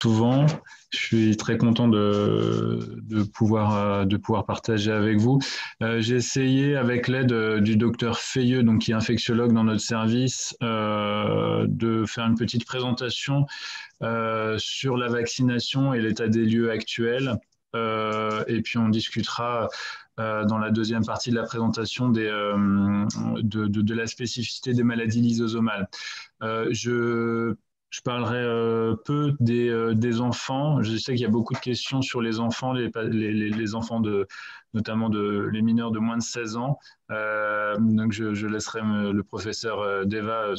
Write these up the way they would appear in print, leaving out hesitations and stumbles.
Souvent. Je suis très content de pouvoir partager avec vous. J'ai essayé, avec l'aide du docteur Feilleux, donc, qui est infectiologue dans notre service, de faire une petite présentation sur la vaccination et l'état des lieux actuel. Et puis on discutera dans la deuxième partie de la présentation de la spécificité des maladies lysosomales. Je parlerai peu des enfants. Je sais qu'il y a beaucoup de questions sur les enfants, les enfants notamment les mineurs de moins de 16 ans. Donc je laisserai le professeur Deva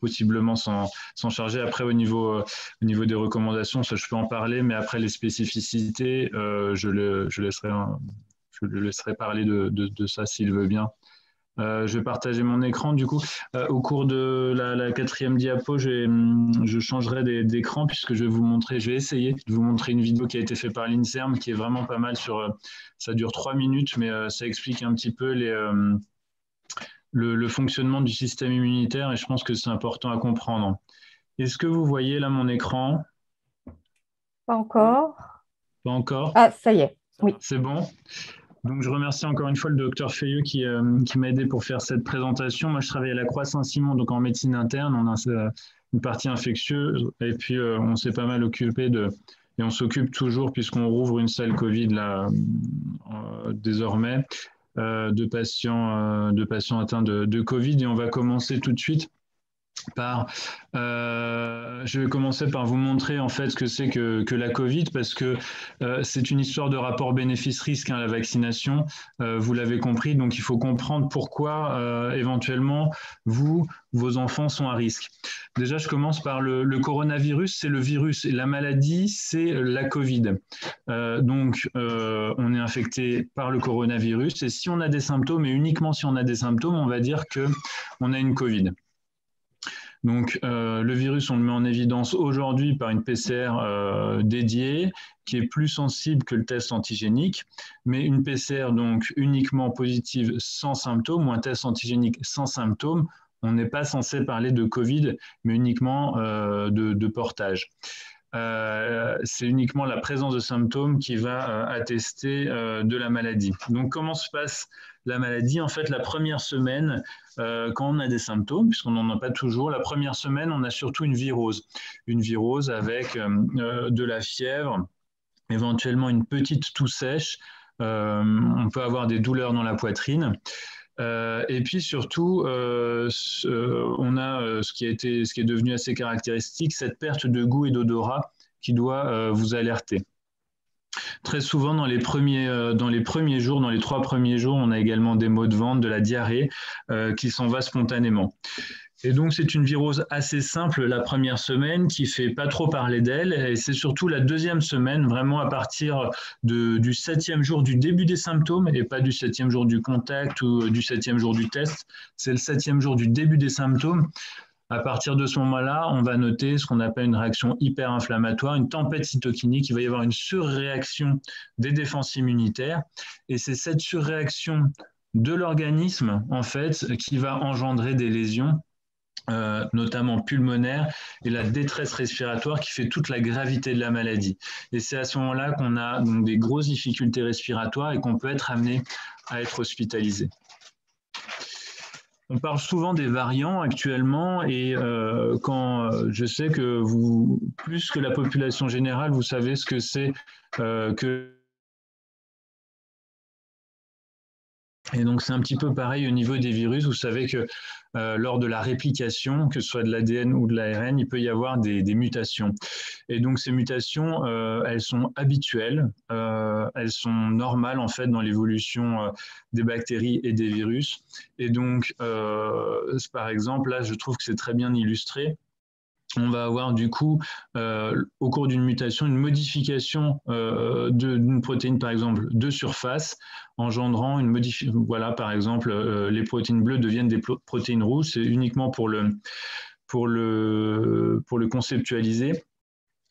possiblement s'en charger. Après, au niveau des recommandations, ça, je peux en parler, mais après les spécificités, je le laisserai parler de ça s'il veut bien. Je vais partager mon écran du coup. Au cours de la quatrième diapo, je changerai d'écran puisque je vais vous montrer, je vais essayer de vous montrer une vidéo qui a été faite par l'INSERM qui est vraiment pas mal ça dure 3 minutes, mais ça explique un petit peu le fonctionnement du système immunitaire et je pense que c'est important à comprendre. Est-ce que vous voyez là mon écran? Pas encore. Pas encore? Ah, ça y est. Oui. C'est bon? Donc, je remercie encore une fois le docteur Feilleux qui m'a aidé pour faire cette présentation. Moi, je travaille à la Croix-Saint-Simon, donc en médecine interne. On a une partie infectieuse et puis on s'est pas mal occupé et on s'occupe toujours, puisqu'on rouvre une salle Covid là, désormais, de patients atteints de Covid. Et on va commencer tout de suite je vais commencer par vous montrer en fait ce que c'est que la Covid parce que c'est une histoire de rapport bénéfice-risque, hein, la vaccination, vous l'avez compris, donc il faut comprendre pourquoi éventuellement vos enfants sont à risque. Déjà, je commence par le coronavirus, c'est le virus et la maladie, c'est la Covid. On est infecté par le coronavirus et si on a des symptômes, et uniquement si on a des symptômes, on va dire qu'on a une Covid. Donc, le virus, on le met en évidence aujourd'hui par une PCR dédiée qui est plus sensible que le test antigénique, mais une PCR donc uniquement positive sans symptômes ou un test antigénique sans symptômes, on n'est pas censé parler de Covid, mais uniquement de portage. C'est uniquement la présence de symptômes qui va attester de la maladie. Donc, comment se passe la maladie? En fait, la première semaine, quand on a des symptômes, puisqu'on n'en a pas toujours, la première semaine, on a surtout une virose. Une virose avec de la fièvre, éventuellement une petite toux sèche. On peut avoir des douleurs dans la poitrine. Et puis surtout, on a ce qui est devenu assez caractéristique, cette perte de goût et d'odorat qui doit vous alerter. Très souvent, dans les premiers jours, dans les 3 premiers jours, on a également des maux de ventre, de la diarrhée qui s'en va spontanément. Et donc, c'est une virose assez simple la première semaine qui ne fait pas trop parler d'elle. Et c'est surtout la deuxième semaine, vraiment à partir du 7e jour du début des symptômes et pas du 7e jour du contact ou du 7e jour du test. C'est le 7e jour du début des symptômes. À partir de ce moment-là, on va noter ce qu'on appelle une réaction hyperinflammatoire, une tempête cytokinique. Il va y avoir une surréaction des défenses immunitaires. Et c'est cette surréaction de l'organisme, en fait, qui va engendrer des lésions notamment pulmonaire, et la détresse respiratoire qui fait toute la gravité de la maladie. Et c'est à ce moment-là qu'on a donc des grosses difficultés respiratoires et qu'on peut être amené à être hospitalisé. On parle souvent des variants actuellement et quand je sais que vous, plus que la population générale, vous savez ce que c'est que... Et donc, c'est un petit peu pareil au niveau des virus. Vous savez que lors de la réplication, que ce soit de l'ADN ou de l'ARN, il peut y avoir des mutations. Et donc, ces mutations, elles sont habituelles, elles sont normales en fait dans l'évolution des bactéries et des virus. Et donc, par exemple, là, je trouve que c'est très bien illustré. On va avoir du coup, au cours d'une mutation, une modification d'une protéine, par exemple, de surface, engendrant une modification. Voilà, par exemple, les protéines bleues deviennent des protéines rouges. C'est uniquement pour le conceptualiser.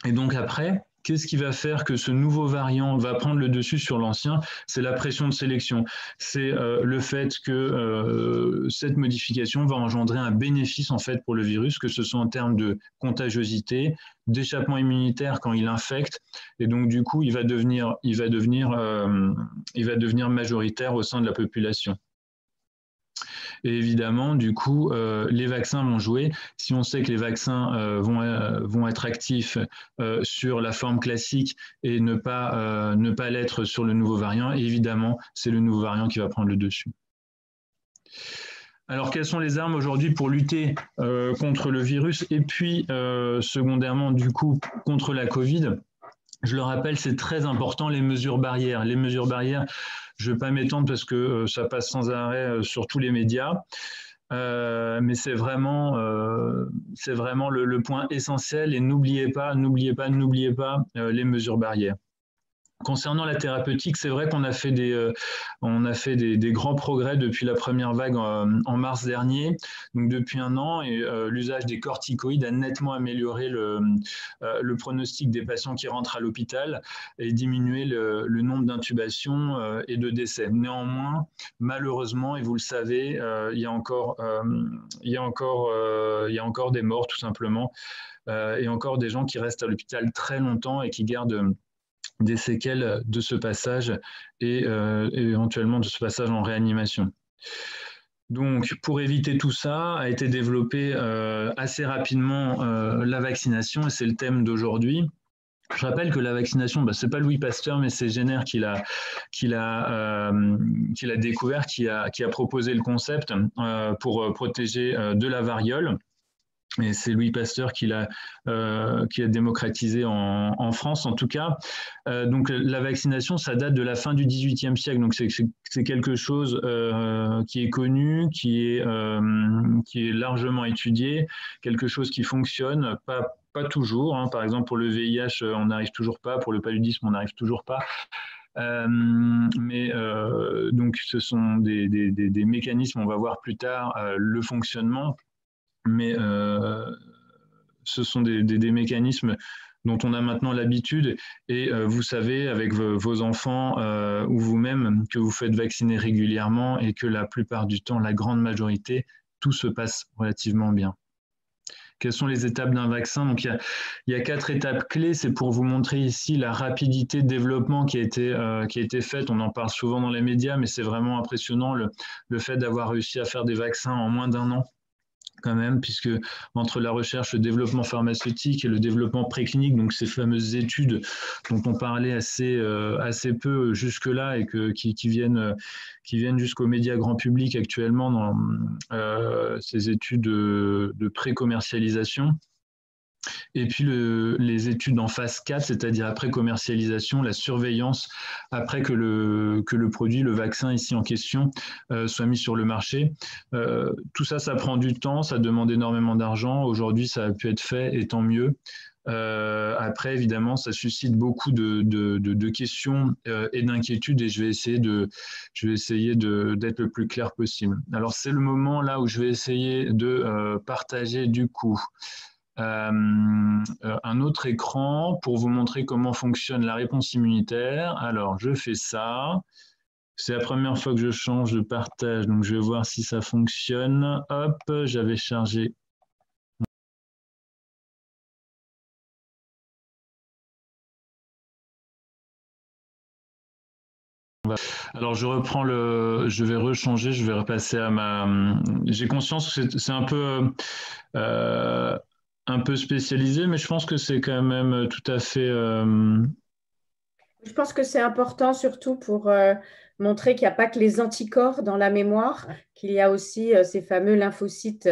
Et donc après, qu'est-ce qui va faire que ce nouveau variant va prendre le dessus sur l'ancien? C'est la pression de sélection. C'est le fait que cette modification va engendrer un bénéfice en fait pour le virus, que ce soit en termes de contagiosité, d'échappement immunitaire quand il infecte, et donc du coup il va devenir majoritaire au sein de la population. Et évidemment, du coup, les vaccins vont jouer. Si on sait que les vaccins vont être actifs sur la forme classique et ne pas l'être sur le nouveau variant, évidemment, c'est le nouveau variant qui va prendre le dessus. Alors, quelles sont les armes aujourd'hui pour lutter contre le virus et puis, secondairement, du coup, contre la Covid? Je le rappelle, c'est très important, les mesures barrières. Les mesures barrières, je ne vais pas m'étendre parce que ça passe sans arrêt sur tous les médias, mais c'est vraiment le point essentiel. Et n'oubliez pas les mesures barrières. Concernant la thérapeutique, c'est vrai qu'on a fait des grands progrès depuis la première vague en mars dernier. Donc depuis un an, et l'usage des corticoïdes a nettement amélioré le pronostic des patients qui rentrent à l'hôpital et diminué le nombre d'intubations et de décès. Néanmoins, malheureusement, et vous le savez, il y a encore des morts tout simplement, et encore des gens qui restent à l'hôpital très longtemps et qui gardent des séquelles de ce passage et éventuellement de ce passage en réanimation. Donc, pour éviter tout ça, a été développée assez rapidement la vaccination, et c'est le thème d'aujourd'hui. Je rappelle que la vaccination, ce n'est pas Louis Pasteur, mais c'est Jenner qui l'a découvert, qui a proposé le concept pour protéger de la variole. Et c'est Louis Pasteur qui l'a démocratisé en France, en tout cas. Donc, la vaccination, ça date de la fin du XVIIIe siècle. Donc, c'est quelque chose qui est connu, qui est largement étudié, quelque chose qui fonctionne, pas toujours. Hein. Par exemple, pour le VIH, on n'arrive toujours pas. Pour le paludisme, on n'arrive toujours pas. Donc, ce sont des mécanismes, on va voir plus tard le fonctionnement. Mais ce sont des mécanismes dont on a maintenant l'habitude, et vous savez avec vos enfants ou vous-même que vous faites vacciner régulièrement et que la plupart du temps, la grande majorité, tout se passe relativement bien. Quelles sont les étapes d'un vaccin? Donc, il y a 4 étapes clés. C'est pour vous montrer ici la rapidité de développement qui a été faite. On en parle souvent dans les médias, mais c'est vraiment impressionnant le fait d'avoir réussi à faire des vaccins en moins d'1 an. Quand même, puisque entre la recherche, le développement pharmaceutique et le développement préclinique, donc ces fameuses études dont on parlait assez peu jusque-là et qui viennent jusqu'aux médias grand public actuellement dans ces études de pré-commercialisation. Et puis les études en phase 4, c'est-à-dire après commercialisation, la surveillance après que le produit, le vaccin ici en question, soit mis sur le marché. Tout ça, ça prend du temps, ça demande énormément d'argent. Aujourd'hui, ça a pu être fait, et tant mieux. Après, évidemment, ça suscite beaucoup de questions et d'inquiétudes, et je vais essayer d'être le plus clair possible. Alors, c'est le moment là où je vais essayer de partager du coup un autre écran pour vous montrer comment fonctionne la réponse immunitaire. Alors, je fais ça. C'est la première fois que je change de partage, donc je vais voir si ça fonctionne. Hop, j'avais chargé. Alors, je vais rechanger, je vais repasser à j'ai conscience que c'est un peu spécialisé, mais je pense que c'est quand même tout à fait... Je pense que c'est important surtout pour montrer qu'il n'y a pas que les anticorps dans la mémoire, qu'il y a aussi ces fameux lymphocytes,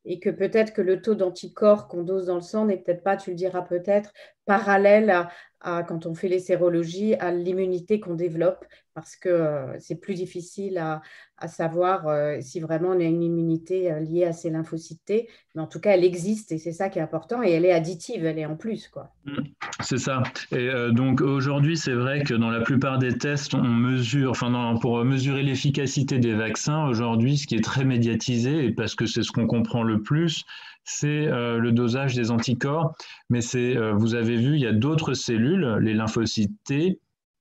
et que peut-être que le taux d'anticorps qu'on dose dans le sang n'est peut-être pas, tu le diras peut-être, parallèle quand on fait les sérologies, à l'immunité qu'on développe, parce que c'est plus difficile à savoir si vraiment on a une immunité liée à ces lymphocytes T. Mais en tout cas, elle existe, et c'est ça qui est important, et elle est additive, elle est en plus, quoi. C'est ça. Et donc aujourd'hui, c'est vrai que dans la plupart des tests, on mesure, pour mesurer l'efficacité des vaccins, aujourd'hui, ce qui est très médiatisé, et parce que c'est ce qu'on comprend le plus, c'est le dosage des anticorps. Mais vous avez vu, il y a d'autres cellules, les lymphocytes T,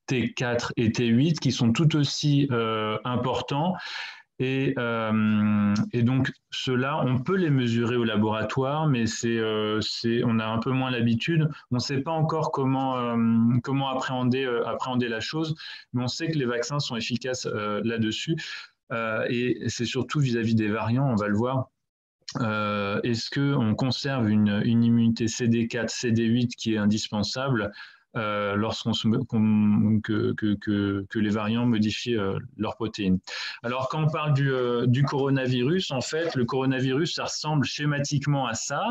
T4 et T8, qui sont tout aussi importants. Et donc, ceux-là, on peut les mesurer au laboratoire, mais on a un peu moins l'habitude. On ne sait pas encore comment appréhender la chose, mais on sait que les vaccins sont efficaces là-dessus. Et c'est surtout vis-à-vis des variants, on va le voir. Est-ce qu'on conserve une immunité CD4, CD8 qui est indispensable que les variants modifient leurs protéines. Alors, quand on parle du coronavirus, en fait, le coronavirus, ça ressemble schématiquement à ça.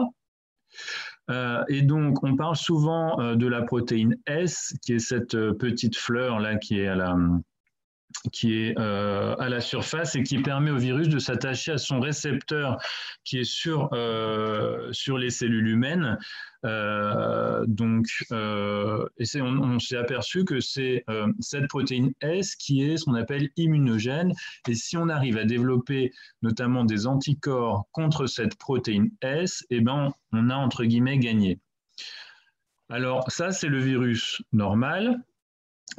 Et donc, on parle souvent de la protéine S, qui est cette petite fleur-là qui est à la surface et qui permet au virus de s'attacher à son récepteur qui est sur les cellules humaines. On s'est aperçu que c'est cette protéine S qui est ce qu'on appelle immunogène. Et si on arrive à développer notamment des anticorps contre cette protéine S, eh ben, on a entre guillemets gagné. Alors ça, c'est le virus normal.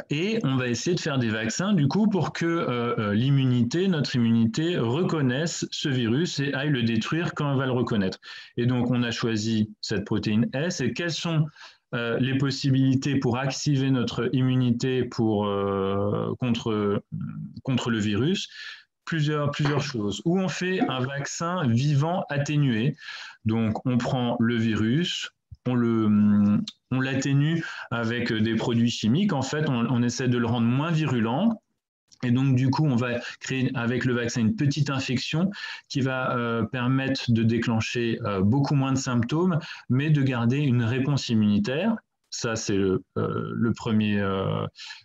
Et on va essayer de faire des vaccins, du coup, pour que notre immunité, reconnaisse ce virus et aille le détruire quand elle va le reconnaître. Et donc, on a choisi cette protéine S. Et quelles sont les possibilités pour activer notre immunité contre le virus? Plusieurs choses. Ou on fait un vaccin vivant atténué. Donc, on prend le virus, on l'atténue avec des produits chimiques. En fait, on essaie de le rendre moins virulent. Et donc, du coup, on va créer avec le vaccin une petite infection qui va permettre de déclencher beaucoup moins de symptômes, mais de garder une réponse immunitaire. Ça, c'est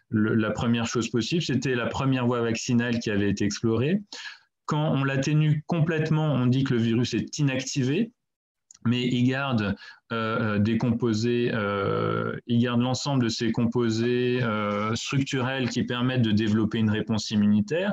la première chose possible. C'était la première voie vaccinale qui avait été explorée. Quand on l'atténue complètement, on dit que le virus est inactivé, mais il garde des composés, il garde l'ensemble de ces composés structurels qui permettent de développer une réponse immunitaire.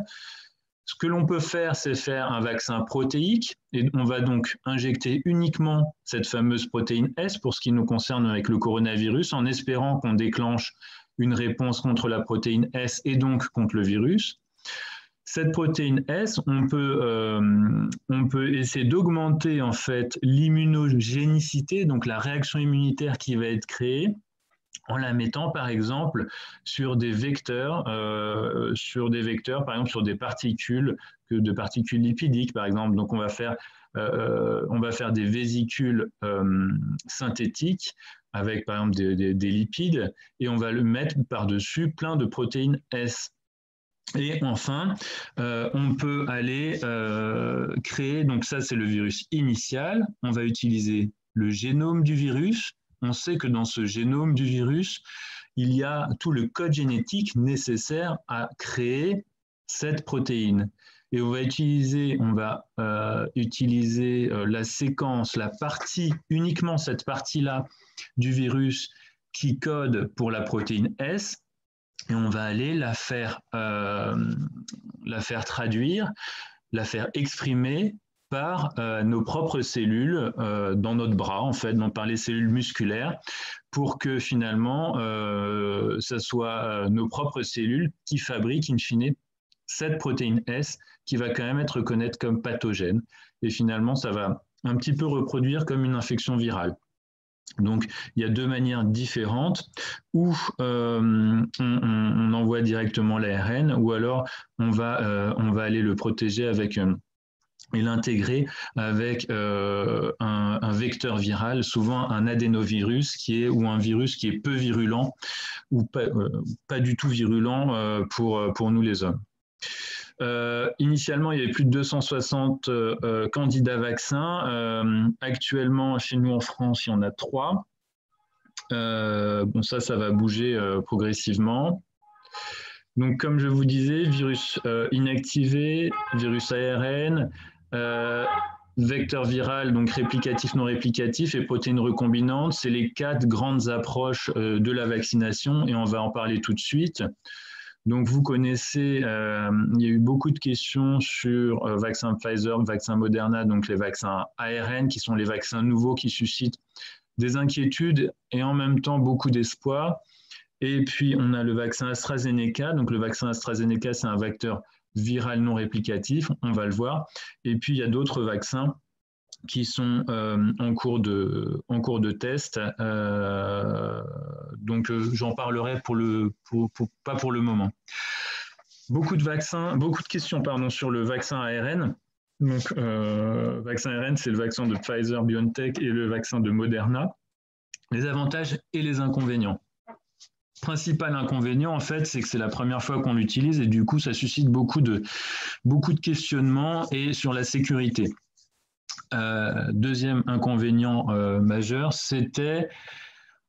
Ce que l'on peut faire, c'est faire un vaccin protéique, et on va donc injecter uniquement cette fameuse protéine S pour ce qui nous concerne avec le coronavirus, en espérant qu'on déclenche une réponse contre la protéine S et donc contre le virus. Cette protéine S, on peut essayer d'augmenter en fait l'immunogénicité, donc la réaction immunitaire qui va être créée, en la mettant par exemple sur des vecteurs, par exemple sur des particules lipidiques par exemple. Donc on va faire des vésicules synthétiques avec par exemple des lipides, et on va le mettre par-dessus plein de protéines S. Et enfin, on peut aller créer, donc ça c'est le virus initial, on va utiliser le génome du virus. On sait que dans ce génome du virus, il y a tout le code génétique nécessaire à créer cette protéine. Et on va utiliser la séquence, uniquement cette partie-là du virus qui code pour la protéine S, et on va aller la faire traduire, la faire exprimer par nos propres cellules dans notre bras, en fait, donc par les cellules musculaires, pour que finalement, ça soit nos propres cellules qui fabriquent in fine cette protéine S qui va quand même être reconnue comme pathogène. Et finalement, ça va un petit peu reproduire comme une infection virale. Donc, il y a deux manières différentes, où on envoie directement l'ARN, ou alors on va aller le protéger et l'intégrer avec un vecteur viral, souvent un adénovirus ou un virus qui est peu virulent ou pas du tout virulent pour nous les hommes. Initialement, il y avait plus de 260 candidats vaccins. Actuellement, chez nous en France, il y en a 3. Ça va bouger progressivement. Donc, comme je vous disais, virus inactivé, virus ARN, vecteur viral, donc réplicatif, non réplicatif, et protéines recombinantes, c'est les 4 grandes approches de la vaccination, et on va en parler tout de suite. Donc, vous connaissez, il y a eu beaucoup de questions sur vaccin Pfizer, vaccin Moderna, donc les vaccins ARN, qui sont les vaccins nouveaux qui suscitent des inquiétudes et en même temps beaucoup d'espoir. Et puis, on a le vaccin AstraZeneca. Donc, le vaccin AstraZeneca, c'est un vecteur viral non réplicatif, on va le voir. Et puis, il y a d'autres vaccins qui sont en cours de test. Donc, j'en parlerai pas pour le moment. Beaucoup de questions sur le vaccin ARN. Donc, vaccin ARN, c'est le vaccin de Pfizer-BioNTech et le vaccin de Moderna. Les avantages et les inconvénients. Principal inconvénient, en fait, c'est que c'est la première fois qu'on l'utilise et du coup, ça suscite beaucoup de questionnements et sur la sécurité. Deuxième inconvénient majeur, c'était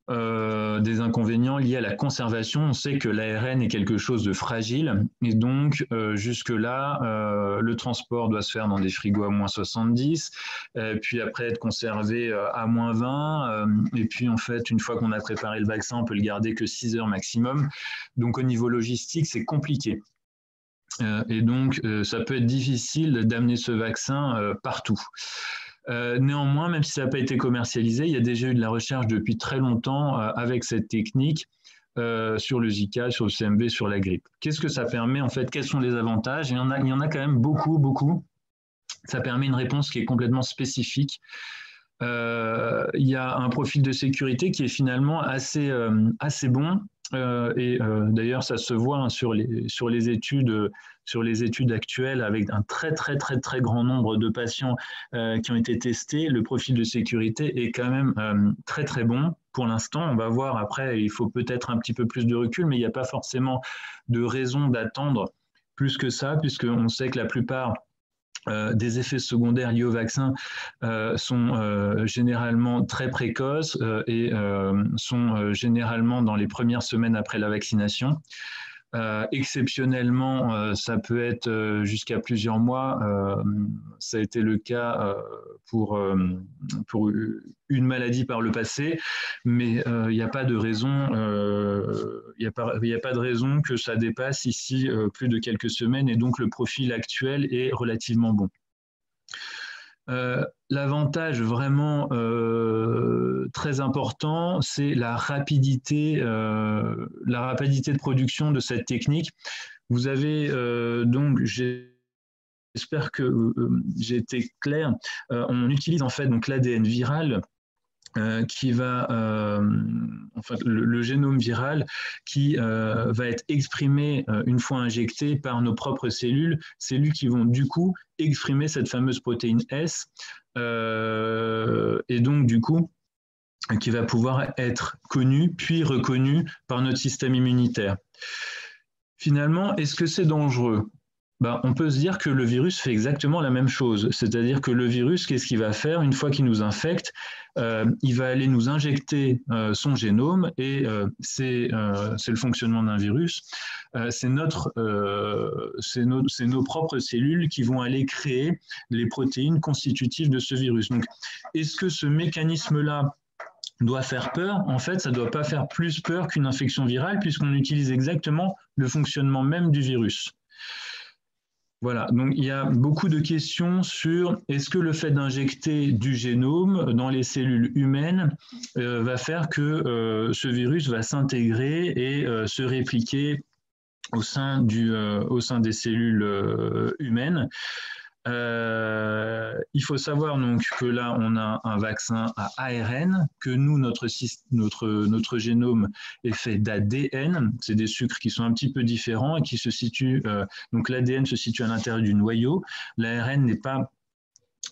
des inconvénients liés à la conservation. On sait que l'ARN est quelque chose de fragile et donc jusque-là, le transport doit se faire dans des frigos à moins 70, puis après être conservé à moins 20, et puis en fait, une fois qu'on a préparé le vaccin, on peut le garder que 6 heures maximum. Donc au niveau logistique, c'est compliqué. Et donc, ça peut être difficile d'amener ce vaccin partout. Néanmoins, même si ça n'a pas été commercialisé, il y a déjà eu de la recherche depuis très longtemps avec cette technique sur le Zika, sur le CMV, sur la grippe. Qu'est-ce que ça permet en fait? Quels sont les avantages? Il y en a quand même beaucoup. Ça permet une réponse qui est complètement spécifique. Il y a un profil de sécurité qui est finalement assez bon. Et d'ailleurs, ça se voit hein, sur les études actuelles avec un très grand nombre de patients qui ont été testés. Le profil de sécurité est quand même très bon. Pour l'instant, on va voir après, il faut peut-être un petit peu plus de recul, mais il n'y a pas forcément de raison d'attendre plus que ça, puisqu'on sait que la plupart des effets secondaires liés au vaccin sont généralement très précoces et sont généralement dans les premières semaines après la vaccination. Exceptionnellement, ça peut être jusqu'à plusieurs mois. Ça a été le cas pour une maladie par le passé, mais il n'y a pas de raison. Il n'y a pas de raison que ça dépasse ici plus de quelques semaines, et donc le profil actuel est relativement bon. L'avantage vraiment très important, c'est la rapidité de production de cette technique. Vous avez donc, j'espère que j'ai été clair, on utilise en fait donc l'ADN viral qui va, le génome viral qui va être exprimé une fois injecté par nos propres cellules qui vont du coup exprimer cette fameuse protéine S, et donc du coup qui va pouvoir être connue puis reconnue par notre système immunitaire. Finalement, est-ce que c'est dangereux ? On peut se dire que le virus fait exactement la même chose. C'est-à-dire que le virus, qu'est-ce qu'il va faire une fois qu'il nous infecte ? Il va aller nous injecter son génome et c'est le fonctionnement d'un virus. C'est nos propres cellules qui vont aller créer les protéines constitutives de ce virus. Donc, est-ce que ce mécanisme-là doit faire peur? En fait, ça ne doit pas faire plus peur qu'une infection virale puisqu'on utilise exactement le fonctionnement même du virus. Voilà, donc il y a beaucoup de questions sur est-ce que le fait d'injecter du génome dans les cellules humaines va faire que ce virus va s'intégrer et se répliquer au sein des cellules humaines. Il faut savoir donc que là on a un vaccin à ARN, que nous notre génome est fait d'ADN, c'est des sucres qui sont un petit peu différents et qui se situent, donc l'ADN se situe à l'intérieur du noyau, l'ARN n'est pas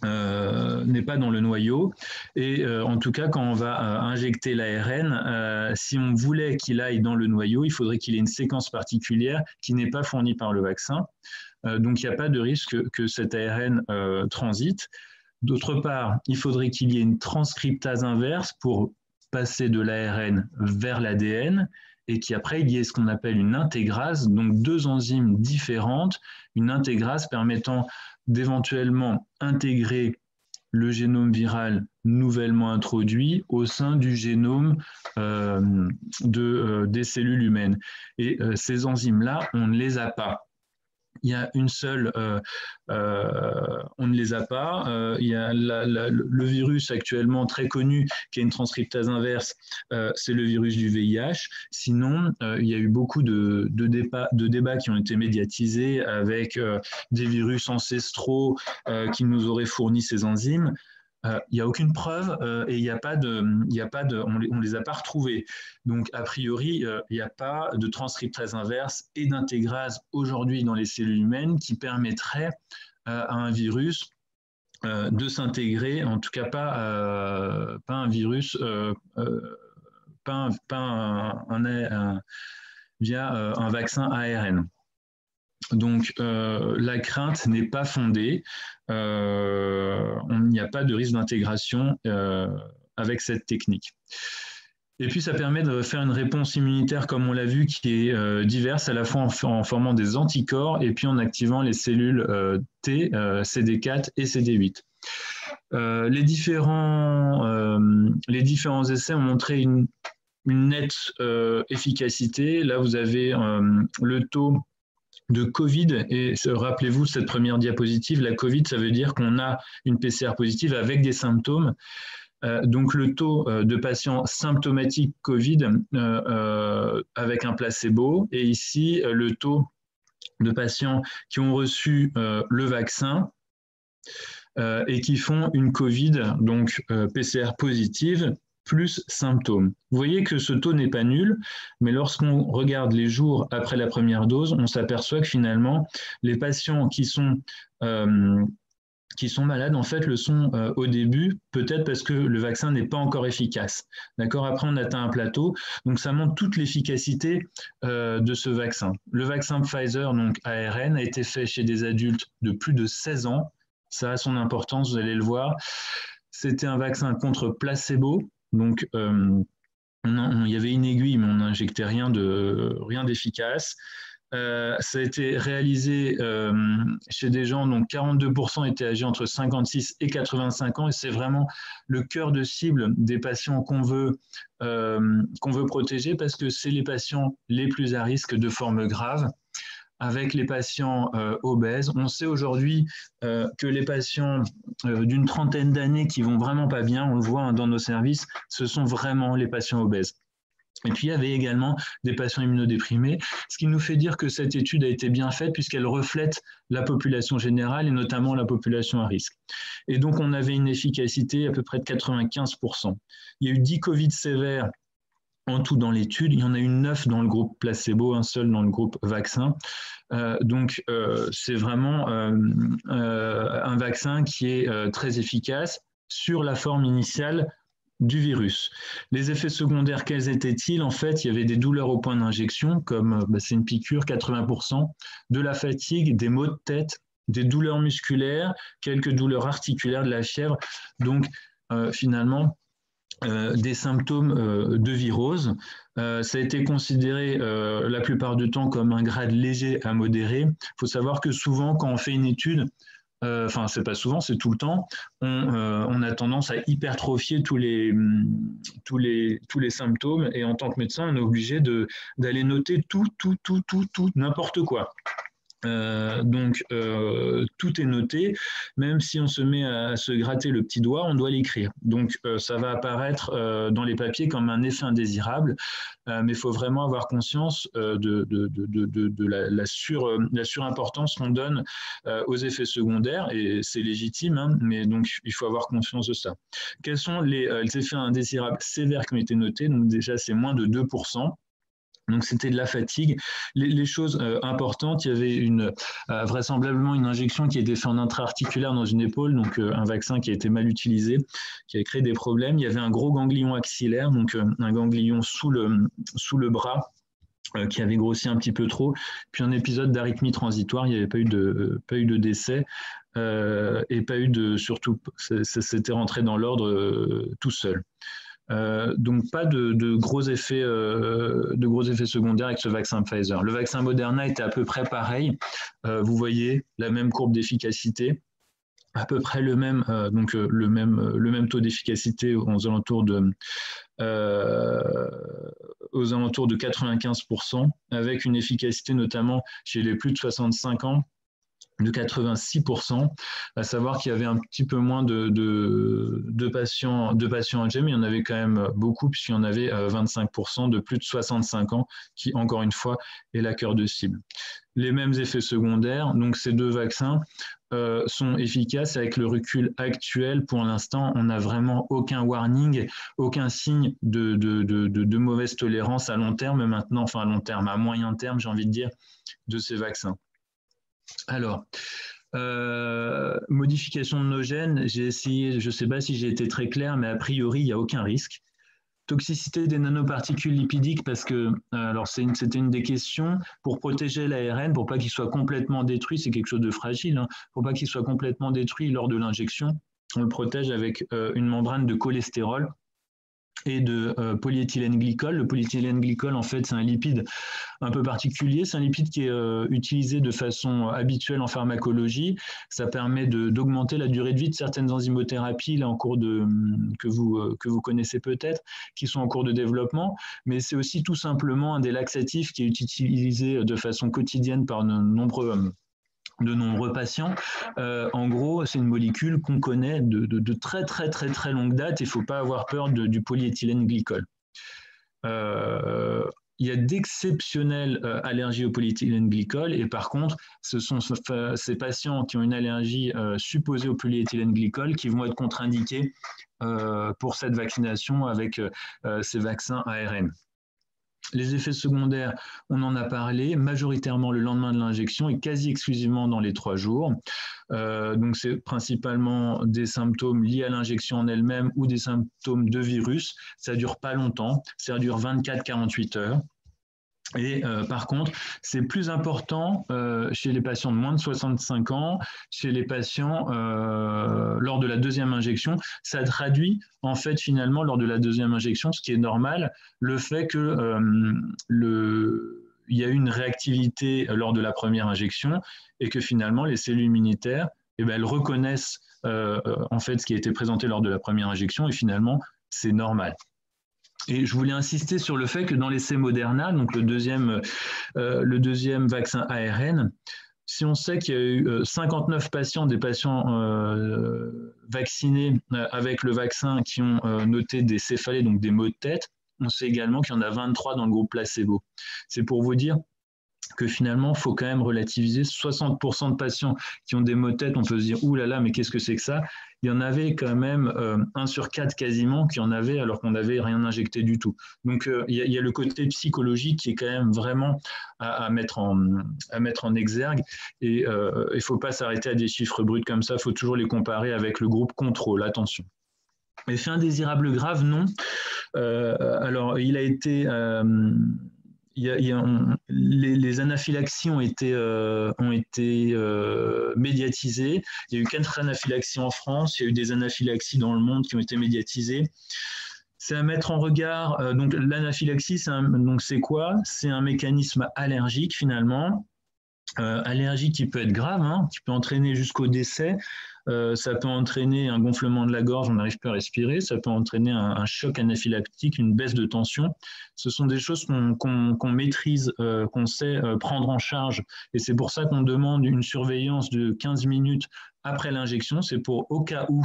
dans le noyau, et en tout cas quand on va injecter l'ARN, si on voulait qu'il aille dans le noyau, il faudrait qu'il ait une séquence particulière qui n'est pas fournie par le vaccin. Donc, il n'y a pas de risque que cet ARN transite. D'autre part, il faudrait qu'il y ait une transcriptase inverse pour passer de l'ARN vers l'ADN et qu'après, il y ait ce qu'on appelle une intégrase, donc deux enzymes différentes, une intégrase permettant d'éventuellement intégrer le génome viral nouvellement introduit au sein du génome des cellules humaines. Et ces enzymes-là, on ne les a pas. Il y a une seule, on ne les a pas. Il y a le virus actuellement très connu qui a une transcriptase inverse, c'est le virus du VIH. Sinon, il y a eu beaucoup de débats qui ont été médiatisés avec des virus ancestraux qui nous auraient fourni ces enzymes. Il n'y a aucune preuve et on les a pas retrouvés. Donc, a priori, il n'y a pas de transcriptase inverse et d'intégrase aujourd'hui dans les cellules humaines qui permettrait à un virus de s'intégrer, en tout cas pas un virus, via un vaccin ARN. Donc, la crainte n'est pas fondée. Il n'y a pas de risque d'intégration avec cette technique. Et puis, ça permet de faire une réponse immunitaire, comme on l'a vu, qui est diverse, à la fois en formant des anticorps et puis en activant les cellules T, CD4 et CD8. Les différents essais ont montré une nette efficacité. Là, vous avez le taux de Covid, et rappelez-vous cette première diapositive, la Covid, ça veut dire qu'on a une PCR positive avec des symptômes. Donc le taux de patients symptomatiques Covid avec un placebo, et ici le taux de patients qui ont reçu le vaccin et qui font une Covid, donc PCR positive, plus symptômes. Vous voyez que ce taux n'est pas nul, mais lorsqu'on regarde les jours après la première dose, on s'aperçoit que finalement, les patients qui sont malades, en fait, le sont au début, peut-être parce que le vaccin n'est pas encore efficace. D'accord ? Après, on atteint un plateau. Donc, ça montre toute l'efficacité de ce vaccin. Le vaccin Pfizer, donc ARN, a été fait chez des adultes de plus de 16 ans. Ça a son importance, vous allez le voir. C'était un vaccin contre placebo. Donc, il y avait une aiguille, mais on n'injectait rien d'efficace. Ça a été réalisé chez des gens, donc 42% étaient âgés entre 56 et 85 ans, et c'est vraiment le cœur de cible des patients qu'on veut protéger, parce que c'est les patients les plus à risque de formes graves. Avec les patients obèses, on sait aujourd'hui que les patients d'une trentaine d'années qui vont vraiment pas bien, on le voit dans nos services, ce sont vraiment les patients obèses. Et puis, il y avait également des patients immunodéprimés, ce qui nous fait dire que cette étude a été bien faite puisqu'elle reflète la population générale et notamment la population à risque. Et donc, on avait une efficacité à peu près de 95%. Il y a eu 10 Covid sévères en tout dans l'étude, il y en a eu 9 dans le groupe placebo, un seul dans le groupe vaccin. Donc, c'est vraiment un vaccin qui est très efficace sur la forme initiale du virus. Les effets secondaires, quels étaient-ils? En fait, il y avait des douleurs au point d'injection, comme c'est une piqûre, 80%, de la fatigue, des maux de tête, des douleurs musculaires, quelques douleurs articulaires, de la fièvre. Donc, finalement, des symptômes de virose. Ça a été considéré la plupart du temps comme un grade léger à modéré. Il faut savoir que souvent, quand on fait une étude, enfin, c'est pas souvent, c'est tout le temps, on a tendance à hypertrophier tous les symptômes, et en tant que médecin, on est obligé d'aller noter tout, n'importe quoi. Donc, tout est noté, même si on se met à se gratter le petit doigt, on doit l'écrire. Donc, ça va apparaître dans les papiers comme un effet indésirable, mais il faut vraiment avoir conscience de la surimportance qu'on donne aux effets secondaires, et c'est légitime, hein, mais donc il faut avoir conscience de ça. Quels sont les effets indésirables sévères qui ont été notés? Donc déjà, c'est moins de 2%. Donc, c'était de la fatigue. Les choses importantes, il y avait vraisemblablement une injection qui a été faite en intra-articulaire dans une épaule, donc un vaccin qui a été mal utilisé, qui a créé des problèmes. Il y avait un gros ganglion axillaire, donc un ganglion sous le bras, qui avait grossi un petit peu trop. Puis un épisode d'arythmie transitoire, il n'y avait pas eu de décès. Et pas eu surtout, c'était rentré dans l'ordre tout seul. Donc pas de gros effets secondaires avec ce vaccin Pfizer. Le vaccin Moderna était à peu près pareil. Vous voyez la même courbe d'efficacité. à peu près le même, le même taux d'efficacité aux alentours de 95%, avec une efficacité notamment chez les plus de 65 ans de 86%, à savoir qu'il y avait un petit peu moins de patients âgés, mais il y en avait quand même beaucoup, puisqu'il y en avait 25% de plus de 65 ans, qui, encore une fois, est la cœur de cible. Les mêmes effets secondaires, donc ces deux vaccins sont efficaces avec le recul actuel. Pour l'instant, on n'a vraiment aucun warning, aucun signe de mauvaise tolérance à long terme maintenant, enfin à long terme, à moyen terme, j'ai envie de dire, de ces vaccins. Alors, modification de nos gènes, j'ai essayé, je ne sais pas si j'ai été très clair, mais a priori, il n'y a aucun risque. Toxicité des nanoparticules lipidiques, parce que alors c'était une des questions, pour protéger l'ARN, pour pas qu'il soit complètement détruit, c'est quelque chose de fragile, hein, pour pas qu'il soit complètement détruit lors de l'injection, on le protège avec une membrane de cholestérol et de polyéthylène glycol. Le polyéthylène glycol, en fait, c'est un lipide un peu particulier. C'est un lipide qui est utilisé de façon habituelle en pharmacologie. Ça permet d'augmenter la durée de vie de certaines enzymothérapies là, en cours que vous connaissez peut-être, qui sont en cours de développement. Mais c'est aussi tout simplement un des laxatifs qui est utilisé de façon quotidienne par de nombreux patients. En gros, c'est une molécule qu'on connaît de très, très, très, très longue date. Il ne faut pas avoir peur du polyéthylène glycol. Il y a d'exceptionnelles allergies au polyéthylène glycol et par contre, ce sont ces patients qui ont une allergie supposée au polyéthylène glycol qui vont être contre-indiqués pour cette vaccination avec ces vaccins ARN. Les effets secondaires, on en a parlé, majoritairement le lendemain de l'injection et quasi exclusivement dans les 3 jours. Donc c'est principalement des symptômes liés à l'injection en elle-même ou des symptômes de virus. Ça ne dure pas longtemps, ça dure 24-48 heures. Et par contre, c'est plus important chez les patients de moins de 65 ans, chez les patients lors de la deuxième injection. Ça traduit en fait finalement lors de la deuxième injection, ce qui est normal, le fait que il y a une réactivité lors de la première injection et que finalement les cellules immunitaires, eh ben, elles reconnaissent en fait ce qui a été présenté lors de la première injection et finalement c'est normal. Et je voulais insister sur le fait que dans l'essai Moderna, donc le deuxième vaccin ARN, si on sait qu'il y a eu 59 patients, des patients vaccinés avec le vaccin qui ont noté des céphalées, donc des maux de tête, on sait également qu'il y en a 23 dans le groupe placebo. C'est pour vous dire que finalement, il faut quand même relativiser. 60% de patients qui ont des maux de tête, on peut se dire « Ouh là là, mais qu'est-ce que c'est que ça ?» Il y en avait quand même 1 sur 4 quasiment qui en avait alors qu'on n'avait rien injecté du tout. Donc, il y a le côté psychologique qui est quand même vraiment à mettre en exergue. Et il ne faut pas s'arrêter à des chiffres bruts comme ça, il faut toujours les comparer avec le groupe contrôle, attention. Effet indésirable grave, non. Alors, il a été... les anaphylaxies ont été médiatisées. Il y a eu 4 anaphylaxies en France, il y a eu des anaphylaxies dans le monde qui ont été médiatisées. C'est à mettre en regard. Donc l'anaphylaxie, c'est quoi? C'est un mécanisme allergique finalement. Allergie qui peut être grave, hein, qui peut entraîner jusqu'au décès. Ça peut entraîner un gonflement de la gorge, on n'arrive plus à respirer, ça peut entraîner un choc anaphylactique, une baisse de tension. Ce sont des choses qu'on maîtrise, qu'on sait prendre en charge et c'est pour ça qu'on demande une surveillance de 15 minutes après l'injection, c'est pour au cas où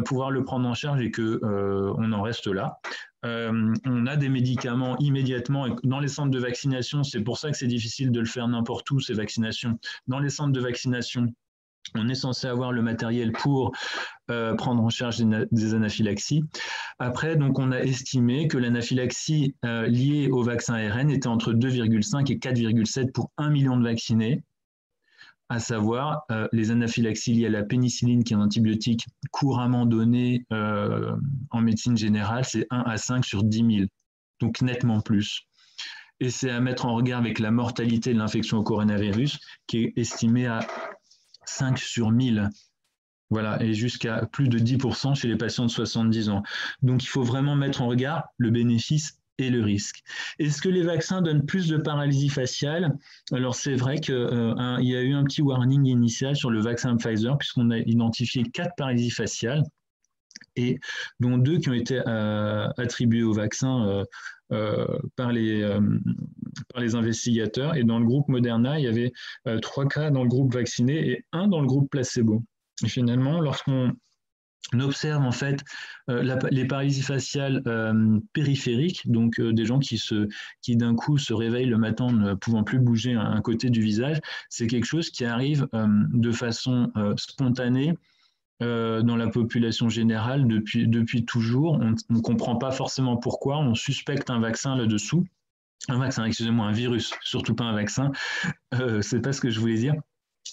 pouvoir le prendre en charge et qu'on en reste là. On a des médicaments immédiatement dans les centres de vaccination, c'est pour ça que c'est difficile de le faire n'importe où, ces vaccinations. Dans les centres de vaccination, on est censé avoir le matériel pour prendre en charge des anaphylaxies. Après, donc, on a estimé que l'anaphylaxie liée au vaccin ARN était entre 2,5 et 4,7 pour 1 million de vaccinés, à savoir les anaphylaxies liées à la pénicilline, qui est un antibiotique couramment donné en médecine générale, c'est 1 à 5 sur 10 000, donc nettement plus. Et c'est à mettre en regard avec la mortalité de l'infection au coronavirus, qui est estimée à 5 sur 1000, voilà, et jusqu'à plus de 10% chez les patients de 70 ans. Donc, il faut vraiment mettre en regard le bénéfice et le risque. Est-ce que les vaccins donnent plus de paralysie faciale? Alors c'est vrai qu'il y a eu un petit warning initial sur le vaccin Pfizer puisqu'on a identifié 4 paralysies faciales et dont 2 qui ont été attribuées au vaccin par les investigateurs. Et dans le groupe Moderna, il y avait 3 cas dans le groupe vacciné et 1 dans le groupe placebo. Et finalement, lorsqu'on observe en fait les paralysies faciales périphériques, donc des gens qui d'un coup se réveillent le matin ne pouvant plus bouger un côté du visage, c'est quelque chose qui arrive de façon spontanée dans la population générale depuis toujours. On ne comprend pas forcément pourquoi, on suspecte un vaccin là-dessous. Un virus, surtout pas un vaccin, c'est pas ce que je voulais dire.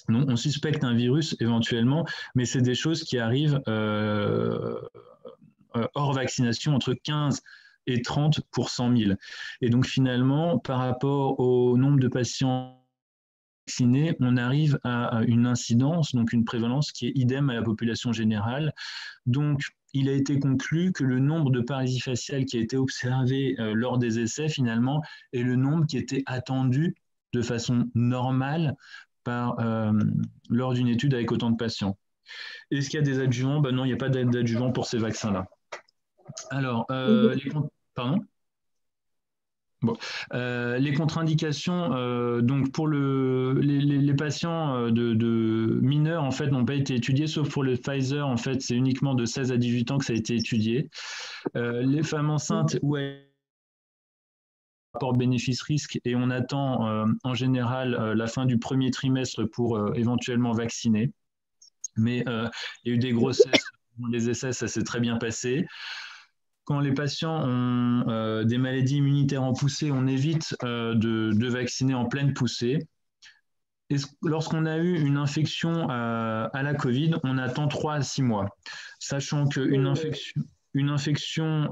Non, on suspecte un virus éventuellement, mais c'est des choses qui arrivent hors vaccination, entre 15 et 30 pour 100 000. Et donc finalement, par rapport au nombre de patients vaccinés, on arrive à une incidence, donc une prévalence qui est idem à la population générale. Donc, il a été conclu que le nombre de paralysie faciale qui a été observé lors des essais, finalement, est le nombre qui était attendu de façon normale lors d'une étude avec autant de patients. Est-ce qu'il y a des adjuvants? Non, il n'y a pas d'adjuvants pour ces vaccins-là. Alors, pardon? Bon. Les contre-indications, donc pour les patients de mineurs, en fait, n'ont pas été étudiés, sauf pour le Pfizer, en fait, c'est uniquement de 16 à 18 ans que ça a été étudié. Les femmes enceintes, rapport bénéfice-risque, et on attend en général la fin du premier trimestre pour éventuellement vacciner. Mais il y a eu des grossesses, les essais, ça s'est très bien passé. Quand les patients ont des maladies immunitaires en poussée, on évite de vacciner en pleine poussée. Lorsqu'on a eu une infection à la Covid, on attend 3 à 6 mois, sachant qu'une infection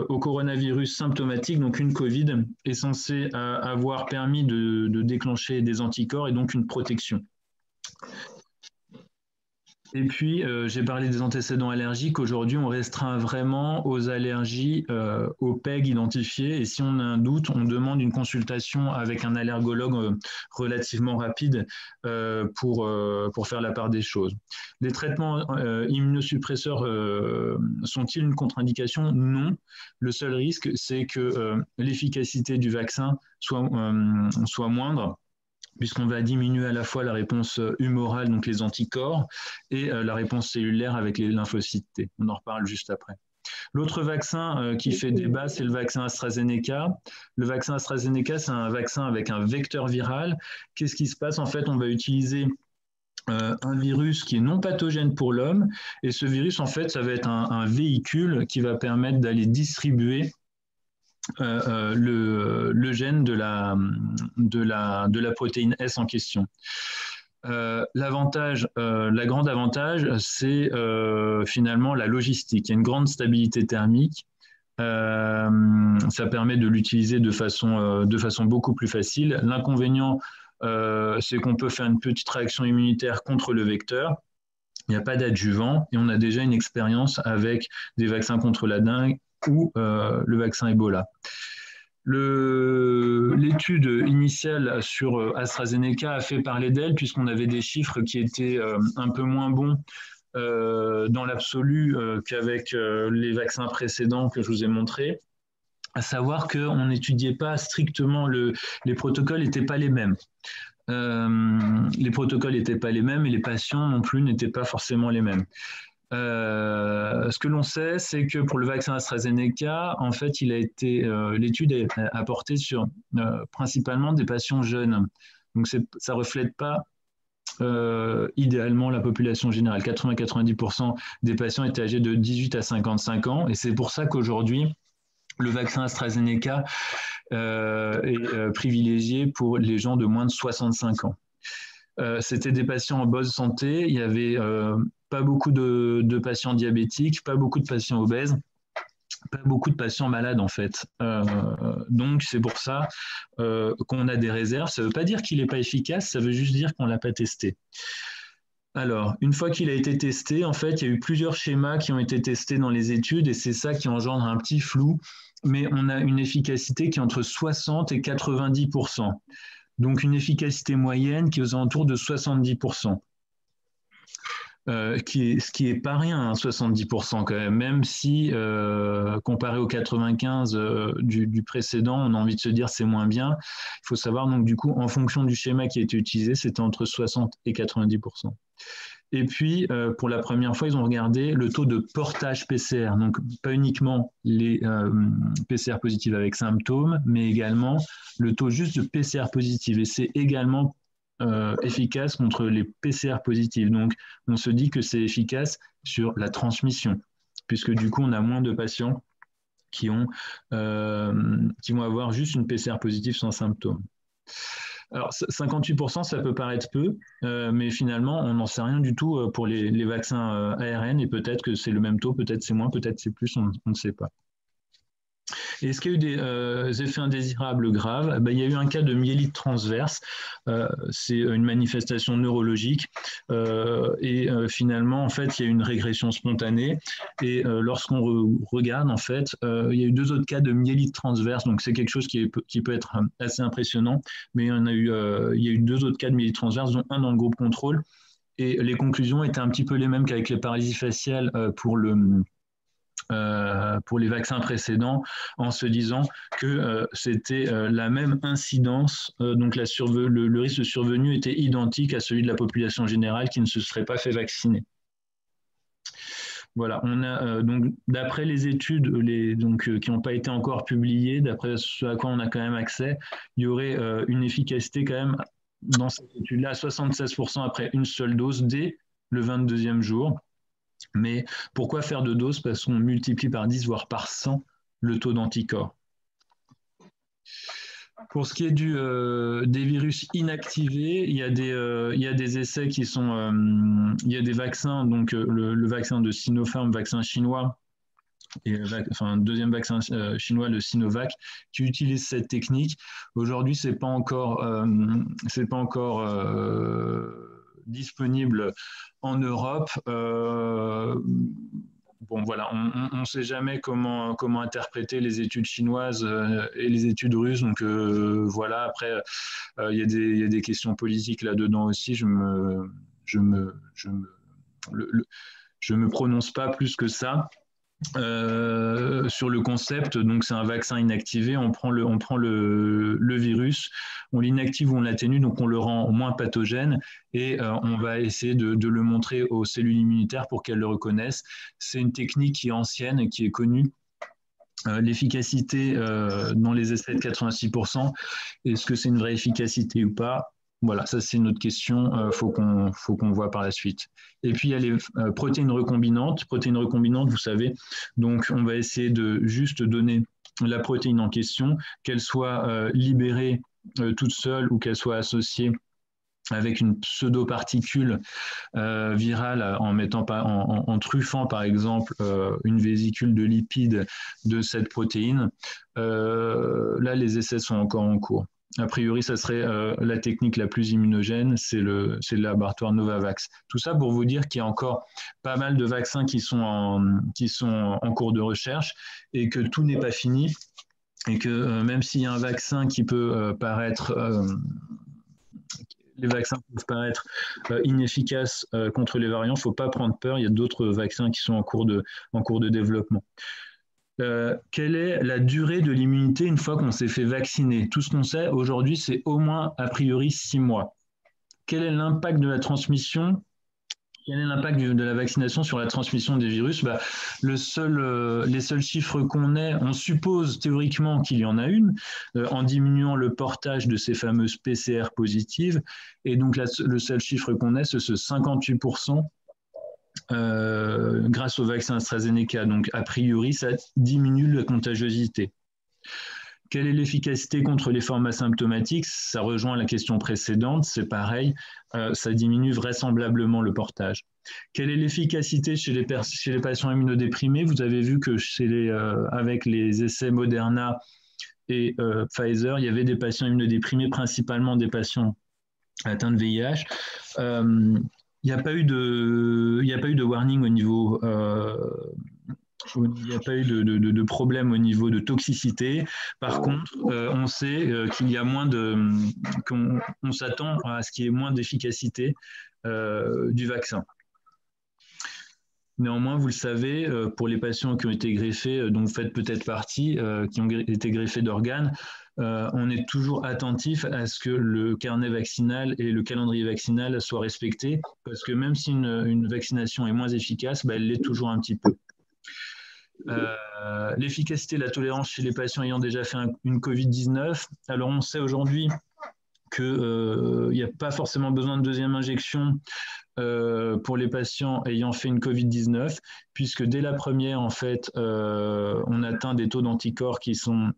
au coronavirus symptomatique, donc une Covid, est censée avoir permis de déclencher des anticorps et donc une protection. Et puis, j'ai parlé des antécédents allergiques. Aujourd'hui, on restreint vraiment aux allergies aux PEG identifiés. Et si on a un doute, on demande une consultation avec un allergologue relativement rapide pour faire la part des choses. Les traitements immunosuppresseurs sont-ils une contre-indication? Non. Le seul risque, c'est que l'efficacité du vaccin soit moindre, puisqu'on va diminuer à la fois la réponse humorale, donc les anticorps, et la réponse cellulaire avec les lymphocytes T. On en reparle juste après. L'autre vaccin qui fait débat, c'est le vaccin AstraZeneca. Le vaccin AstraZeneca, c'est un vaccin avec un vecteur viral. Qu'est-ce qui se passe? En fait, on va utiliser un virus qui est non pathogène pour l'homme, et ce virus, en fait, ça va être un véhicule qui va permettre d'aller distribuer le gène de la protéine S en question. L'avantage, la grande avantage, c'est finalement la logistique. Il y a une grande stabilité thermique. Ça permet de l'utiliser de façon beaucoup plus facile. L'inconvénient, c'est qu'on peut faire une petite réaction immunitaire contre le vecteur. Il n'y a pas d'adjuvant et on a déjà une expérience avec des vaccins contre la dengue ou le vaccin Ebola. L'étude initiale sur AstraZeneca a fait parler d'elle puisqu'on avait des chiffres qui étaient un peu moins bons dans l'absolu qu'avec les vaccins précédents que je vous ai montrés, à savoir qu'on n'étudiait pas strictement, les protocoles n'étaient pas les mêmes. Les protocoles n'étaient pas les mêmes et les patients non plus n'étaient pas forcément les mêmes. Ce que l'on sait, c'est que pour le vaccin AstraZeneca, en fait, l'étude a porté sur principalement des patients jeunes. Donc, ça ne reflète pas idéalement la population générale. 80-90% des patients étaient âgés de 18 à 55 ans. Et c'est pour ça qu'aujourd'hui, le vaccin AstraZeneca est privilégié pour les gens de moins de 65 ans. C'était des patients en bonne santé. Il y avait pas beaucoup de patients diabétiques, pas beaucoup de patients obèses, pas beaucoup de patients malades en fait. Donc c'est pour ça qu'on a des réserves. Ça ne veut pas dire qu'il n'est pas efficace, ça veut juste dire qu'on ne l'a pas testé. Alors, une fois qu'il a été testé, en fait, il y a eu plusieurs schémas qui ont été testés dans les études et c'est ça qui engendre un petit flou, mais on a une efficacité qui est entre 60 et 90%. Donc, une efficacité moyenne qui est aux alentours de 70%. Ce qui est pas rien, hein, 70% quand même si comparé aux 95 du précédent, on a envie de se dire c'est moins bien. Il faut savoir donc du coup, en fonction du schéma qui a été utilisé, c'était entre 60 et 90%. Et puis, pour la première fois, ils ont regardé le taux de portage PCR, donc pas uniquement les PCR positifs avec symptômes, mais également le taux juste de PCR positif. Et c'est également efficace contre les PCR positifs. Donc, on se dit que c'est efficace sur la transmission, puisque du coup, on a moins de patients qui vont avoir juste une PCR positive sans symptômes. Alors, 58%, ça peut paraître peu, mais finalement, on n'en sait rien du tout pour les vaccins ARN, et peut-être que c'est le même taux, peut-être c'est moins, peut-être c'est plus, on ne sait pas. Et est-ce qu'il y a eu des effets indésirables graves? Il y a eu un cas de myélite transverse, c'est une manifestation neurologique, et finalement, en fait, il y a eu une régression spontanée, et lorsqu'on regarde, en fait, il y a eu 2 autres cas de myélite transverse, donc c'est quelque chose qui peut être assez impressionnant, mais il y a eu 2 autres cas de myélite transverse, dont un dans le groupe contrôle, et les conclusions étaient un petit peu les mêmes qu'avec les paralysies faciales pour les vaccins précédents, en se disant que c'était la même incidence, donc le risque de survenue était identique à celui de la population générale qui ne se serait pas fait vacciner. Voilà, on a donc d'après les études qui n'ont pas été encore publiées, d'après ce à quoi on a quand même accès, il y aurait une efficacité quand même dans cette étude-là à 76% après une seule dose dès le 22e jour. Mais pourquoi faire 2 doses? Parce qu'on multiplie par 10, voire par 100, le taux d'anticorps. Pour ce qui est des virus inactivés, il y a des essais qui sont... il y a des vaccins, donc le vaccin de Sinopharm, vaccin chinois, et un deuxième vaccin chinois, le Sinovac, qui utilise cette technique. Aujourd'hui, c'est pas encore disponible en Europe. Bon, voilà, on ne sait jamais comment interpréter les études chinoises et les études russes. Donc voilà, après, il y a des questions politiques là-dedans aussi. Je me prononce pas plus que ça. Sur le concept, donc c'est un vaccin inactivé, on prend le virus, on l'inactive ou on l'atténue, donc on le rend moins pathogène et on va essayer de le montrer aux cellules immunitaires pour qu'elles le reconnaissent. C'est une technique qui est ancienne et qui est connue. L'efficacité dans les essais de 86%, est-ce que c'est une vraie efficacité ou pas? Voilà, ça c'est une autre question, faut qu'on voit par la suite. Et puis il y a les protéines recombinantes. Protéines recombinantes, vous savez, donc on va essayer de juste donner la protéine en question, qu'elle soit libérée toute seule ou qu'elle soit associée avec une pseudo-particule virale en truffant par exemple une vésicule de lipides de cette protéine. Là, les essais sont encore en cours. A priori, ça serait la technique la plus immunogène, c'est le laboratoire Novavax. Tout ça pour vous dire qu'il y a encore pas mal de vaccins qui sont en cours de recherche et que tout n'est pas fini et que même s'il y a un vaccin qui peut paraître... les vaccins peuvent paraître inefficaces contre les variants, il ne faut pas prendre peur, il y a d'autres vaccins qui sont en cours de développement. Quelle est la durée de l'immunité une fois qu'on s'est fait vacciner? Tout ce qu'on sait aujourd'hui, c'est au moins a priori 6 mois. Quel est l'impact de la transmission? Quel est l'impact de la vaccination sur la transmission des virus? Les seuls chiffres qu'on ait, on suppose théoriquement qu'il y en a une, en diminuant le portage de ces fameuses PCR positives. Et donc le seul chiffre qu'on ait, c'est ce 58%. Grâce au vaccin AstraZeneca. Donc, a priori, ça diminue la contagiosité. Quelle est l'efficacité contre les formes asymptomatiques? Ça rejoint la question précédente, c'est pareil, ça diminue vraisemblablement le portage. Quelle est l'efficacité chez les patients immunodéprimés? Vous avez vu que avec les essais Moderna et Pfizer, il y avait des patients immunodéprimés, principalement des patients atteints de VIH. il n'y a pas eu de warning au niveau. Il n'y a pas eu de problème au niveau de toxicité. Par contre, on sait qu'il y a qu'on s'attend à ce qu'il y ait moins d'efficacité du vaccin. Néanmoins, vous le savez, pour les patients qui ont été greffés, dont vous faites peut-être partie, qui ont été greffés d'organes, on est toujours attentif à ce que le carnet vaccinal et le calendrier vaccinal soient respectés, parce que même si une vaccination est moins efficace, elle l'est toujours un petit peu. L'efficacité et la tolérance chez les patients ayant déjà fait une Covid-19. Alors, on sait aujourd'hui qu'il n'y a pas forcément besoin de deuxième injection pour les patients ayant fait une Covid-19, puisque dès la première, en fait, on atteint des taux d'anticorps qui sont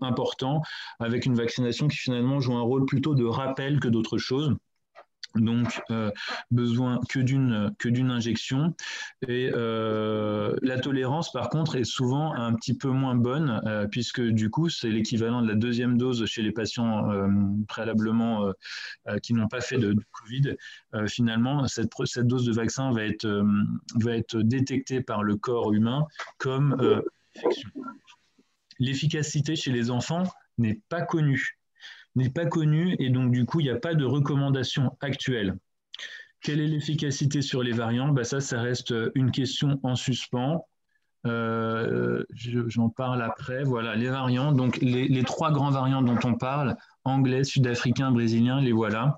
importants, avec une vaccination qui finalement joue un rôle plutôt de rappel que d'autre chose. Donc, besoin que d'une injection. Et la tolérance, par contre, est souvent un petit peu moins bonne, puisque du coup, c'est l'équivalent de la deuxième dose chez les patients préalablement qui n'ont pas fait de Covid. Finalement, cette dose de vaccin va être détectée par le corps humain comme infection. L'efficacité chez les enfants n'est pas connue. Et donc du coup, il n'y a pas de recommandation actuelle. Quelle est l'efficacité sur les variants? Ça reste une question en suspens. J'en parle après. Voilà, les variants. Donc les 3 grands variants dont on parle, anglais, sud-africain, brésilien, les voilà.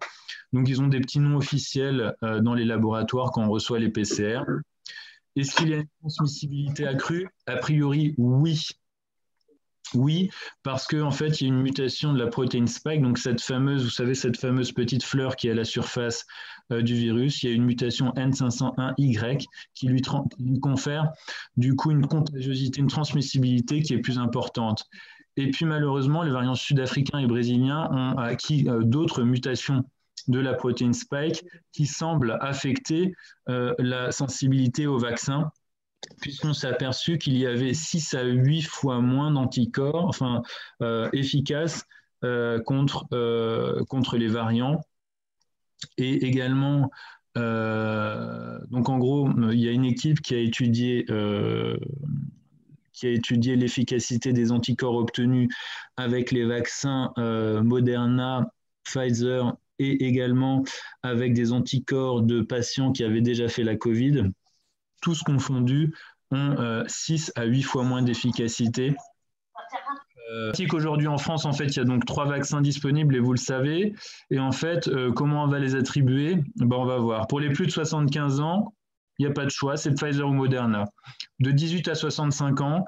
Donc ils ont des petits noms officiels dans les laboratoires quand on reçoit les PCR. Est-ce qu'il y a une transmissibilité accrue? A priori, oui. Oui, parce qu'en fait, il y a une mutation de la protéine spike, donc cette fameuse petite fleur qui est à la surface du virus, il y a une mutation N501Y qui lui confère du coup une contagiosité, une transmissibilité qui est plus importante. Et puis malheureusement, les variants sud-africains et brésiliens ont acquis d'autres mutations de la protéine spike qui semblent affecter la sensibilité au vaccin, puisqu'on s'est aperçu qu'il y avait 6 à 8 fois moins d'anticorps efficaces contre les variants. Et également, donc en gros, il y a une équipe qui a étudié l'efficacité des anticorps obtenus avec les vaccins Moderna, Pfizer et également avec des anticorps de patients qui avaient déjà fait la Covid. Tous confondus ont 6 à 8 fois moins d'efficacité. Aujourd'hui en France, en fait, il y a donc 3 vaccins disponibles et vous le savez. Et en fait, comment on va les attribuer? On va voir. Pour les plus de 75 ans, il n'y a pas de choix, c'est Pfizer ou Moderna. De 18 à 65 ans,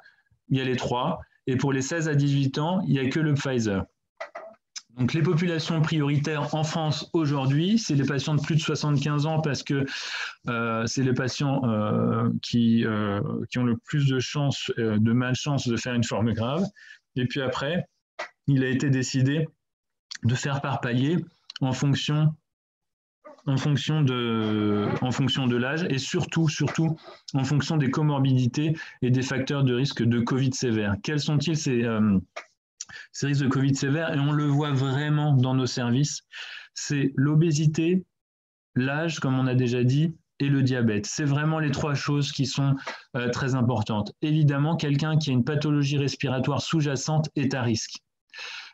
il y a les 3. Et pour les 16 à 18 ans, il n'y a que le Pfizer. Donc, les populations prioritaires en France aujourd'hui, c'est les patients de plus de 75 ans parce que c'est les patients qui ont le plus de chances, de malchance de faire une forme grave. Et puis après, il a été décidé de faire par palier en fonction de l'âge et surtout en fonction des comorbidités et des facteurs de risque de Covid sévère. Quels sont-ils ces risques de Covid sévère? Et on le voit vraiment dans nos services, c'est l'obésité, l'âge, comme on a déjà dit, et le diabète. C'est vraiment les 3 choses qui sont très importantes. Évidemment, quelqu'un qui a une pathologie respiratoire sous-jacente est à risque.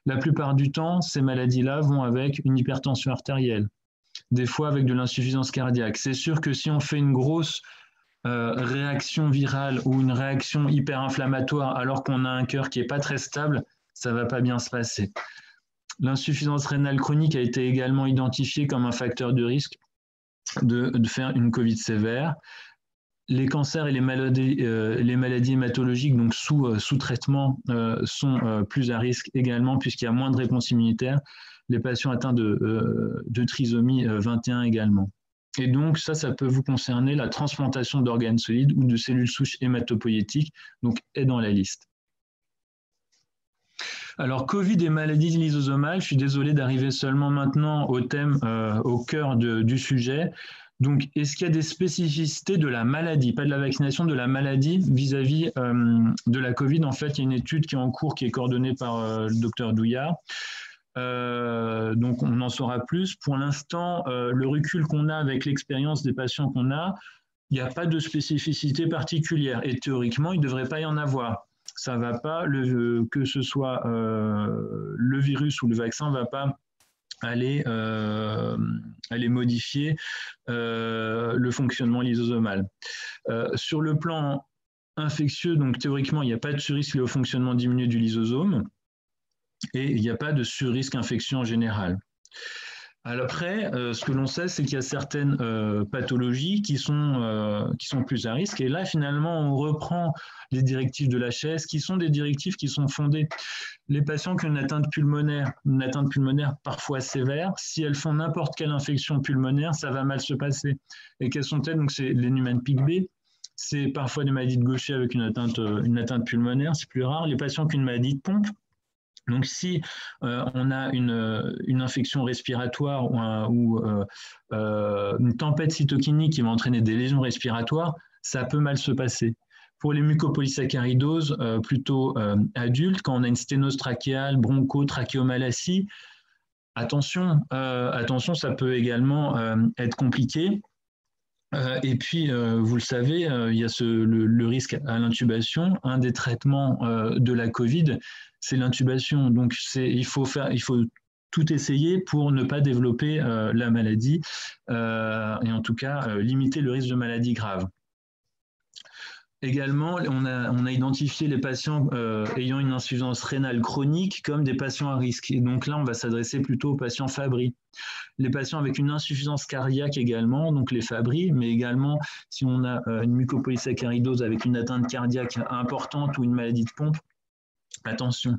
La plupart du temps, ces maladies-là vont avec une hypertension artérielle, des fois avec de l'insuffisance cardiaque. C'est sûr que si on fait une grosse réaction virale ou une réaction hyperinflammatoire alors qu'on a un cœur qui n'est pas très stable, ça ne va pas bien se passer. L'insuffisance rénale chronique a été également identifiée comme un facteur de risque de faire une Covid sévère. Les cancers et les maladies hématologiques, donc sous traitement, sont plus à risque également, puisqu'il y a moins de réponse immunitaire. Les patients atteints de trisomie 21 également. Et donc, ça peut vous concerner la transplantation d'organes solides ou de cellules souches hématopoïétiques, donc est dans la liste. Alors, Covid et maladies lysosomales, je suis désolé d'arriver seulement maintenant au thème, au cœur du sujet. Donc, est-ce qu'il y a des spécificités de la maladie, pas de la vaccination, de la maladie vis-à-vis de la Covid? En fait, il y a une étude qui est en cours, qui est coordonnée par le docteur Douillard. Donc, on en saura plus. Pour l'instant, le recul qu'on a avec l'expérience des patients qu'on a, il n'y a pas de spécificité particulière. Et théoriquement, il ne devrait pas y en avoir. Ça va pas, que ce soit le virus ou le vaccin, ne va pas aller modifier le fonctionnement lysosomal. Sur le plan infectieux, donc théoriquement, il n'y a pas de surrisque lié au fonctionnement diminué du lysosome et il n'y a pas de surrisque infection en général. Alors après, ce que l'on sait, c'est qu'il y a certaines pathologies qui sont plus à risque. Et là, finalement, on reprend les directives de l'HAS, qui sont des directives qui sont fondées. Les patients qui ont une atteinte pulmonaire parfois sévère, si elles font n'importe quelle infection pulmonaire, ça va mal se passer. Et quelles sont-elles? Donc, c'est les Niemann-Pick B. C'est parfois des maladies de Gaucher avec une atteinte pulmonaire, c'est plus rare. Les patients qui ont une maladie de pompe. Donc, si on a une infection respiratoire ou une tempête cytokinique qui va entraîner des lésions respiratoires, ça peut mal se passer. Pour les mucopolysaccharidoses plutôt adultes, quand on a une sténose trachéale, broncho-trachéomalacie, attention, ça peut également être compliqué. Et puis, vous le savez, il y a le risque à l'intubation. Un des traitements de la Covid, c'est l'intubation. Donc, il faut tout essayer pour ne pas développer la maladie et en tout cas limiter le risque de maladie grave. Également, on a identifié les patients ayant une insuffisance rénale chronique comme des patients à risque. Et donc là, on va s'adresser plutôt aux patients Fabry. Les patients avec une insuffisance cardiaque également, donc les Fabry, mais également si on a une mucopolysaccharidose avec une atteinte cardiaque importante ou une maladie de pompe, attention.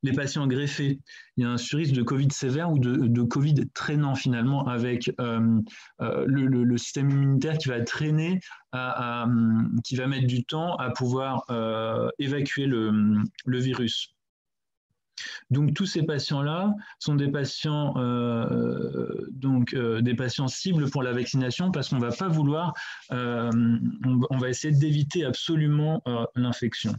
Les patients greffés, il y a un surrisque de Covid sévère ou de Covid traînant finalement avec le système immunitaire qui va traîner, qui va mettre du temps à pouvoir évacuer le virus. Donc tous ces patients-là sont des patients, des patients cibles pour la vaccination parce qu'on ne va pas vouloir, on va essayer d'éviter absolument l'infection.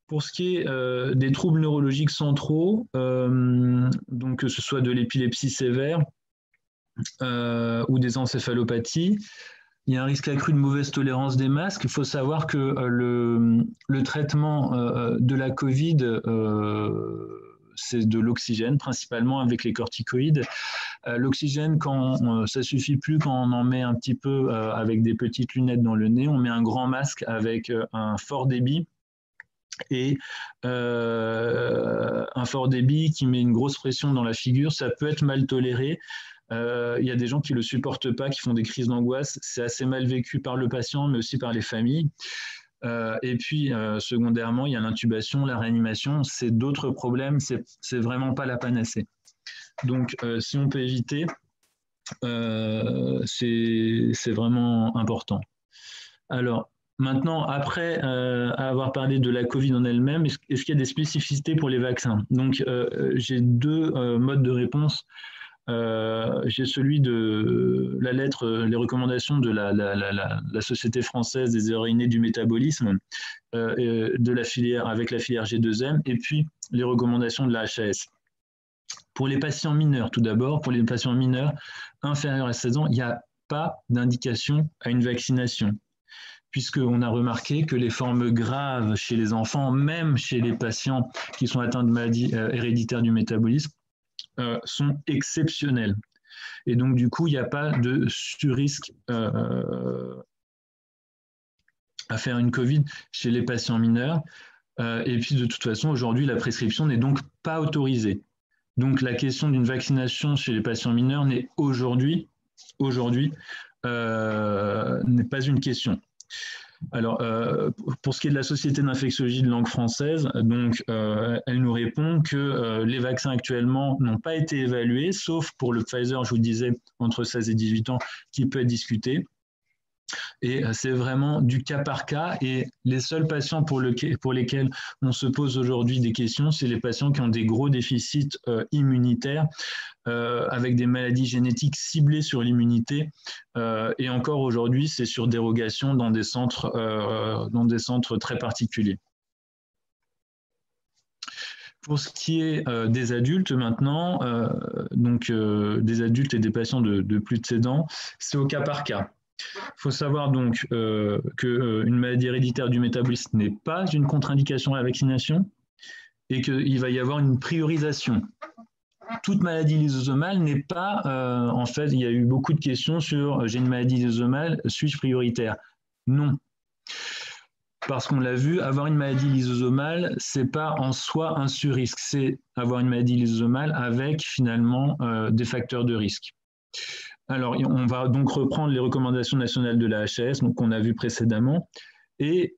Pour ce qui est des troubles neurologiques centraux, donc que ce soit de l'épilepsie sévère ou des encéphalopathies, il y a un risque accru de mauvaise tolérance des masques. Il faut savoir que le traitement de la Covid, c'est de l'oxygène, principalement avec les corticoïdes. L'oxygène, ça ne suffit plus quand on en met un petit peu avec des petites lunettes dans le nez. On met un grand masque avec un fort débit. Et un fort débit qui met une grosse pression dans la figure, ça peut être mal toléré. Il y a des gens qui ne le supportent pas, qui font des crises d'angoisse. C'est assez mal vécu par le patient, mais aussi par les familles. Et puis, secondairement, il y a l'intubation, la réanimation. C'est d'autres problèmes, c'est vraiment pas la panacée. Donc, si on peut éviter, c'est vraiment important. Alors, maintenant, après avoir parlé de la Covid en elle-même, est-ce qu'il y a des spécificités pour les vaccins? Donc, j'ai deux modes de réponse. J'ai celui de la lettre, les recommandations de la Société française des erreurs innées du métabolisme, de la filière, avec la filière G2M, et puis les recommandations de la HAS. Pour les patients mineurs, tout d'abord, pour les patients mineurs inférieurs à 16 ans, il n'y a pas d'indication à une vaccination, puisqu'on a remarqué que les formes graves chez les enfants, même chez les patients qui sont atteints de maladies héréditaires du métabolisme, sont exceptionnelles. Et donc, du coup, il n'y a pas de surrisque à faire une Covid chez les patients mineurs. Et puis, de toute façon, aujourd'hui, la prescription n'est donc pas autorisée. Donc, la question d'une vaccination chez les patients mineurs n'est aujourd'hui n'est pas une question. Alors, pour ce qui est de la Société d'infectiologie de langue française, donc, elle nous répond que les vaccins actuellement n'ont pas été évalués, sauf pour le Pfizer, je vous disais, entre 16 et 18 ans, qui peut être discuté. Et c'est vraiment du cas par cas. Et les seuls patients pour lesquels on se pose aujourd'hui des questions, c'est les patients qui ont des gros déficits immunitaires, avec des maladies génétiques ciblées sur l'immunité. Et encore aujourd'hui, c'est sur dérogation dans des centres très particuliers. Pour ce qui est des adultes maintenant, des adultes et des patients de plus de 7 ans, c'est au cas par cas. Il faut savoir donc qu'une maladie héréditaire du métabolisme n'est pas une contre-indication à la vaccination et qu'il va y avoir une priorisation. Toute maladie lysosomale n'est pas, en fait, il y a eu beaucoup de questions sur j'ai une maladie lysosomale, suis-je prioritaire? Non. Parce qu'on l'a vu, avoir une maladie lysosomale, ce n'est pas en soi un sur-risque, c'est avoir une maladie lysosomale avec finalement des facteurs de risque. Alors, on va donc reprendre les recommandations nationales de la HAS, donc qu'on a vu précédemment, et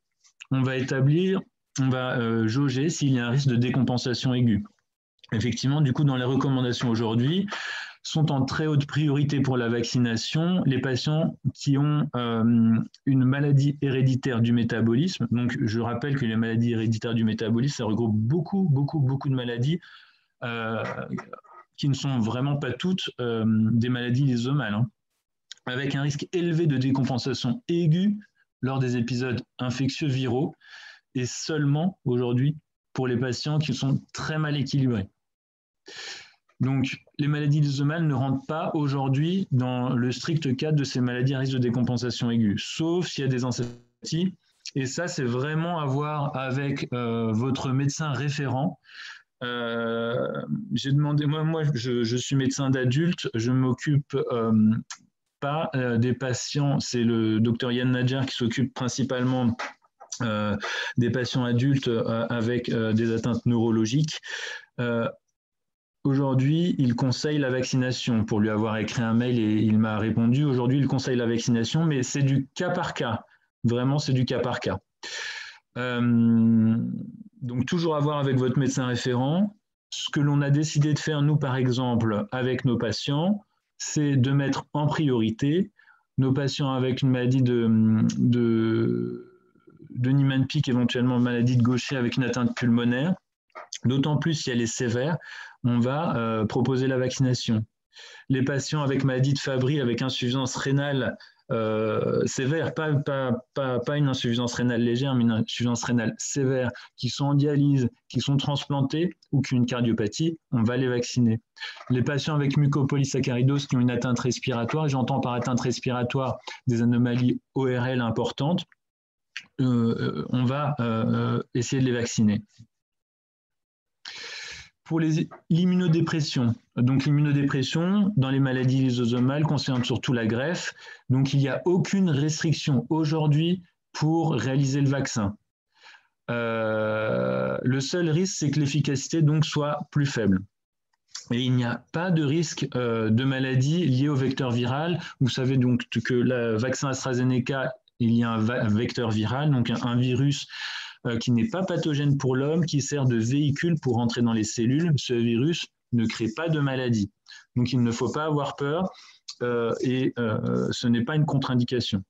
on va jauger s'il y a un risque de décompensation aiguë. Effectivement, du coup, dans les recommandations aujourd'hui, sont en très haute priorité pour la vaccination les patients qui ont une maladie héréditaire du métabolisme. Donc, je rappelle que les maladies héréditaires du métabolisme, ça regroupe beaucoup de maladies qui ne sont vraiment pas toutes des maladies lysosomales, hein, avec un risque élevé de décompensation aiguë lors des épisodes infectieux viraux et seulement aujourd'hui pour les patients qui sont très mal équilibrés. Donc, les maladies lysosomales ne rentrent pas aujourd'hui dans le strict cadre de ces maladies à risque de décompensation aiguë, sauf s'il y a des encéphalopathies. Et ça, c'est vraiment à voir avec votre médecin référent. J'ai demandé, moi je suis médecin d'adulte, je ne m'occupe pas des patients, c'est le docteur Yann Nadjer qui s'occupe principalement des patients adultes avec des atteintes neurologiques. Aujourd'hui, il conseille la vaccination. Pour lui avoir écrit un mail et il m'a répondu. Aujourd'hui, il conseille la vaccination, mais c'est du cas par cas. Vraiment, c'est du cas par cas. Donc, toujours à voir avec votre médecin référent. Ce que l'on a décidé de faire, nous, par exemple, avec nos patients, c'est de mettre en priorité nos patients avec une maladie de Niemann-Pick, éventuellement maladie de Gaucher avec une atteinte pulmonaire. D'autant plus si elle est sévère, on va proposer la vaccination. Les patients avec maladie de Fabry, avec insuffisance rénale sévère, pas une insuffisance rénale légère, mais une insuffisance rénale sévère, qui sont en dialyse, qui sont transplantés ou qui ont une cardiopathie, on va les vacciner. Les patients avec mucopolysaccharidose qui ont une atteinte respiratoire, j'entends par atteinte respiratoire des anomalies ORL importantes, on va essayer de les vacciner. Pour l'immunodépression, donc l'immunodépression dans les maladies lysosomales concerne surtout la greffe, donc il n'y a aucune restriction aujourd'hui pour réaliser le vaccin. Le seul risque, c'est que l'efficacité donc soit plus faible. Et il n'y a pas de risque de maladie liée au vecteur viral. Vous savez donc que le vaccin AstraZeneca, il y a un vecteur viral, donc un virus qui n'est pas pathogène pour l'homme, qui sert de véhicule pour entrer dans les cellules. Ce virus ne crée pas de maladie. Donc, il ne faut pas avoir peur et ce n'est pas une contre-indication.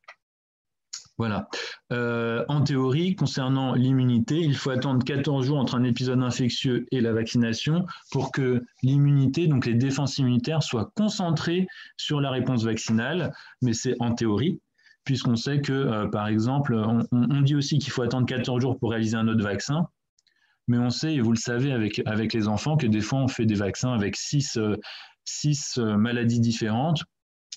Voilà. En théorie, concernant l'immunité, il faut attendre 14 jours entre un épisode infectieux et la vaccination pour que l'immunité, donc les défenses immunitaires, soient concentrées sur la réponse vaccinale, mais c'est en théorie, puisqu'on sait que, par exemple, on dit aussi qu'il faut attendre 14 jours pour réaliser un autre vaccin, mais on sait, et vous le savez avec les enfants, que des fois on fait des vaccins avec 6 maladies différentes,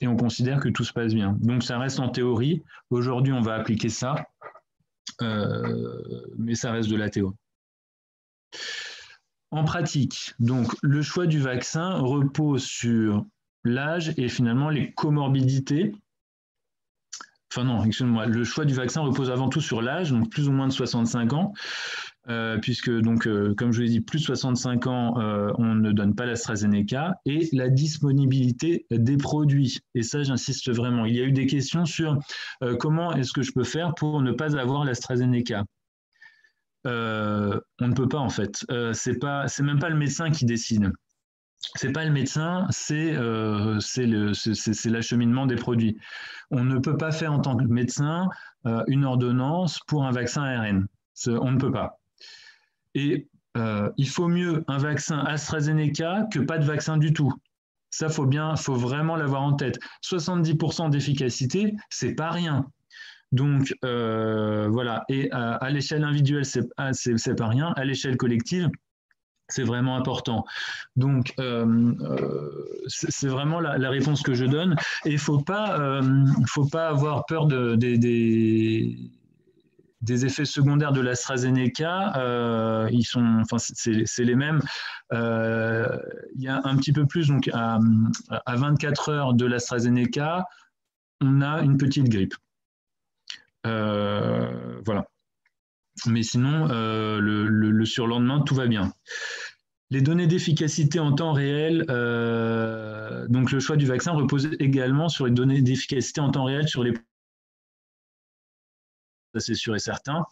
et on considère que tout se passe bien. Donc ça reste en théorie. Aujourd'hui, on va appliquer ça, mais ça reste de la théorie. En pratique, donc, le choix du vaccin repose sur l'âge et finalement les comorbidités. Enfin non, excusez-moi, le choix du vaccin repose avant tout sur l'âge, donc plus ou moins de 65 ans, puisque, donc, comme je vous l'ai dit, plus de 65 ans, on ne donne pas l'AstraZeneca, et la disponibilité des produits. Et ça, j'insiste vraiment. Il y a eu des questions sur comment est-ce que je peux faire pour ne pas avoir l'AstraZeneca. On ne peut pas, en fait. C'est même pas le médecin qui décide. C'est pas le médecin, c'est l'acheminement des produits. On ne peut pas faire en tant que médecin une ordonnance pour un vaccin ARN. On ne peut pas. Et il faut mieux un vaccin AstraZeneca que pas de vaccin du tout. Ça, faut vraiment l'avoir en tête. 70% d'efficacité, c'est pas rien. Donc voilà. Et à l'échelle individuelle, c'est pas rien. À l'échelle collective, C'est vraiment important. Donc, c'est vraiment la réponse que je donne. Et il ne faut pas avoir peur des effets secondaires de l'AstraZeneca. C'est les mêmes. Il y a un petit peu plus, donc à 24 heures de l'AstraZeneca, on a une petite grippe. Voilà. Mais sinon, le surlendemain, tout va bien. Les données d'efficacité en temps réel, donc le choix du vaccin repose également sur les données d'efficacité en temps réel sur les... Ça, c'est sûr et certain.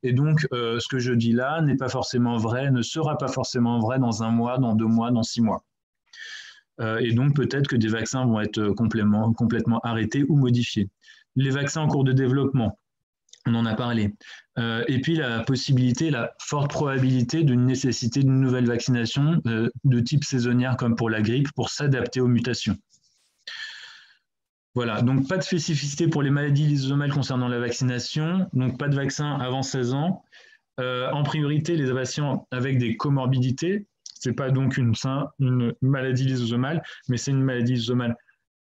Et donc, ce que je dis là n'est pas forcément vrai, ne sera pas forcément vrai dans 1 mois, dans 2 mois, dans 6 mois. Et donc, peut-être que des vaccins vont être complètement arrêtés ou modifiés. Les vaccins en cours de développement, on en a parlé. Et puis la possibilité, la forte probabilité d'une nécessité d'une nouvelle vaccination de type saisonnière comme pour la grippe pour s'adapter aux mutations. Voilà, donc pas de spécificité pour les maladies lysosomales concernant la vaccination, donc pas de vaccin avant 16 ans. En priorité, les patients avec des comorbidités, ce n'est pas donc une maladie lysosomale, mais c'est une maladie lysosomale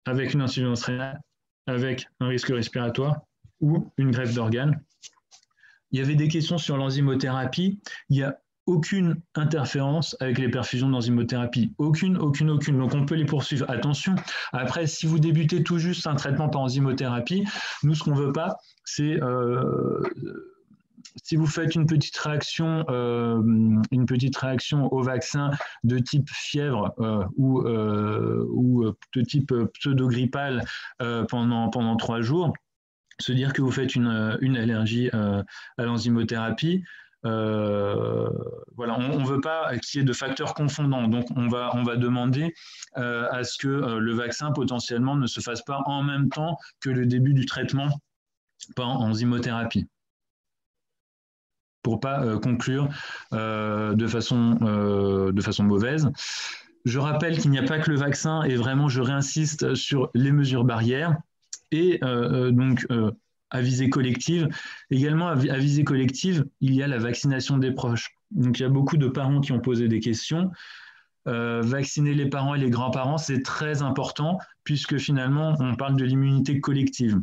avec une insuffisance rénale, avec un risque respiratoire ou une greffe d'organes. Il y avait des questions sur l'enzymothérapie. Il n'y a aucune interférence avec les perfusions d'enzymothérapie. Aucune. Donc, on peut les poursuivre. Attention, après, si vous débutez tout juste un traitement par enzymothérapie, nous, ce qu'on ne veut pas, c'est... si vous faites une petite réaction au vaccin de type fièvre ou de type pseudo-grippal pendant 3 jours, se dire que vous faites une allergie à l'enzymothérapie, voilà, on ne veut pas qu'il y ait de facteurs confondants. Donc, on va demander à ce que le vaccin potentiellement ne se fasse pas en même temps que le début du traitement par enzymothérapie, pour ne pas conclure de façon mauvaise. Je rappelle qu'il n'y a pas que le vaccin, et vraiment, je réinsiste sur les mesures barrières. Et donc, à visée collective, également à visée collective, il y a la vaccination des proches. Donc, il y a beaucoup de parents qui ont posé des questions. Vacciner les parents et les grands-parents, c'est très important, puisque finalement, on parle de l'immunité collective.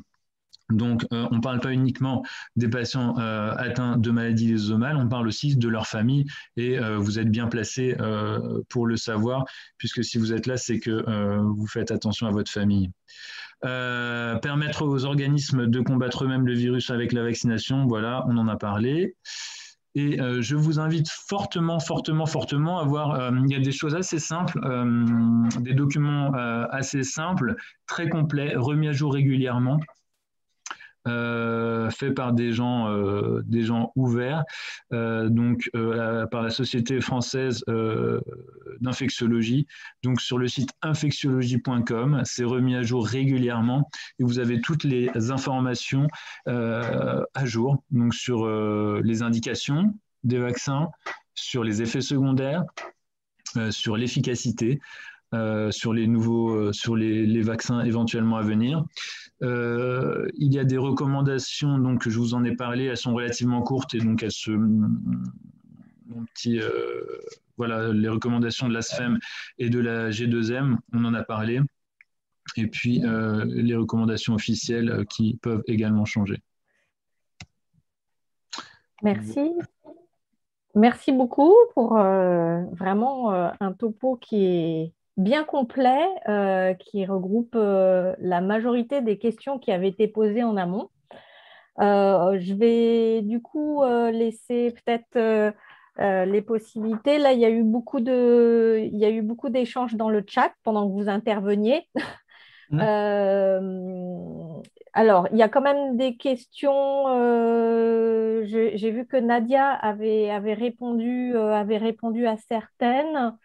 Donc, on ne parle pas uniquement des patients atteints de maladies lysosomales, on parle aussi de leur famille, et vous êtes bien placé pour le savoir, puisque si vous êtes là, c'est que vous faites attention à votre famille. Permettre aux organismes de combattre eux-mêmes le virus avec la vaccination, voilà, on en a parlé. Et je vous invite fortement à voir, il y a des choses assez simples, des documents assez simples, très complets, remis à jour régulièrement. Fait par des gens ouverts, par la Société française d'infectiologie. Donc sur le site infectiologie.com, c'est remis à jour régulièrement et vous avez toutes les informations à jour, donc sur les indications des vaccins, sur les effets secondaires, sur l'efficacité. Sur les vaccins éventuellement à venir. Il y a des recommandations, donc je vous en ai parlé, elles sont relativement courtes et donc voilà, les recommandations de l'ASFEM et de la G2M, on en a parlé. Et puis les recommandations officielles qui peuvent également changer. Merci. Merci beaucoup pour vraiment un topo qui est bien complet, qui regroupe la majorité des questions qui avaient été posées en amont. Je vais du coup laisser peut-être les possibilités. Là, il y a eu beaucoup d'échanges dans le chat pendant que vous interveniez. Alors, il y a quand même des questions. J'ai vu que Nadia avait répondu à certaines.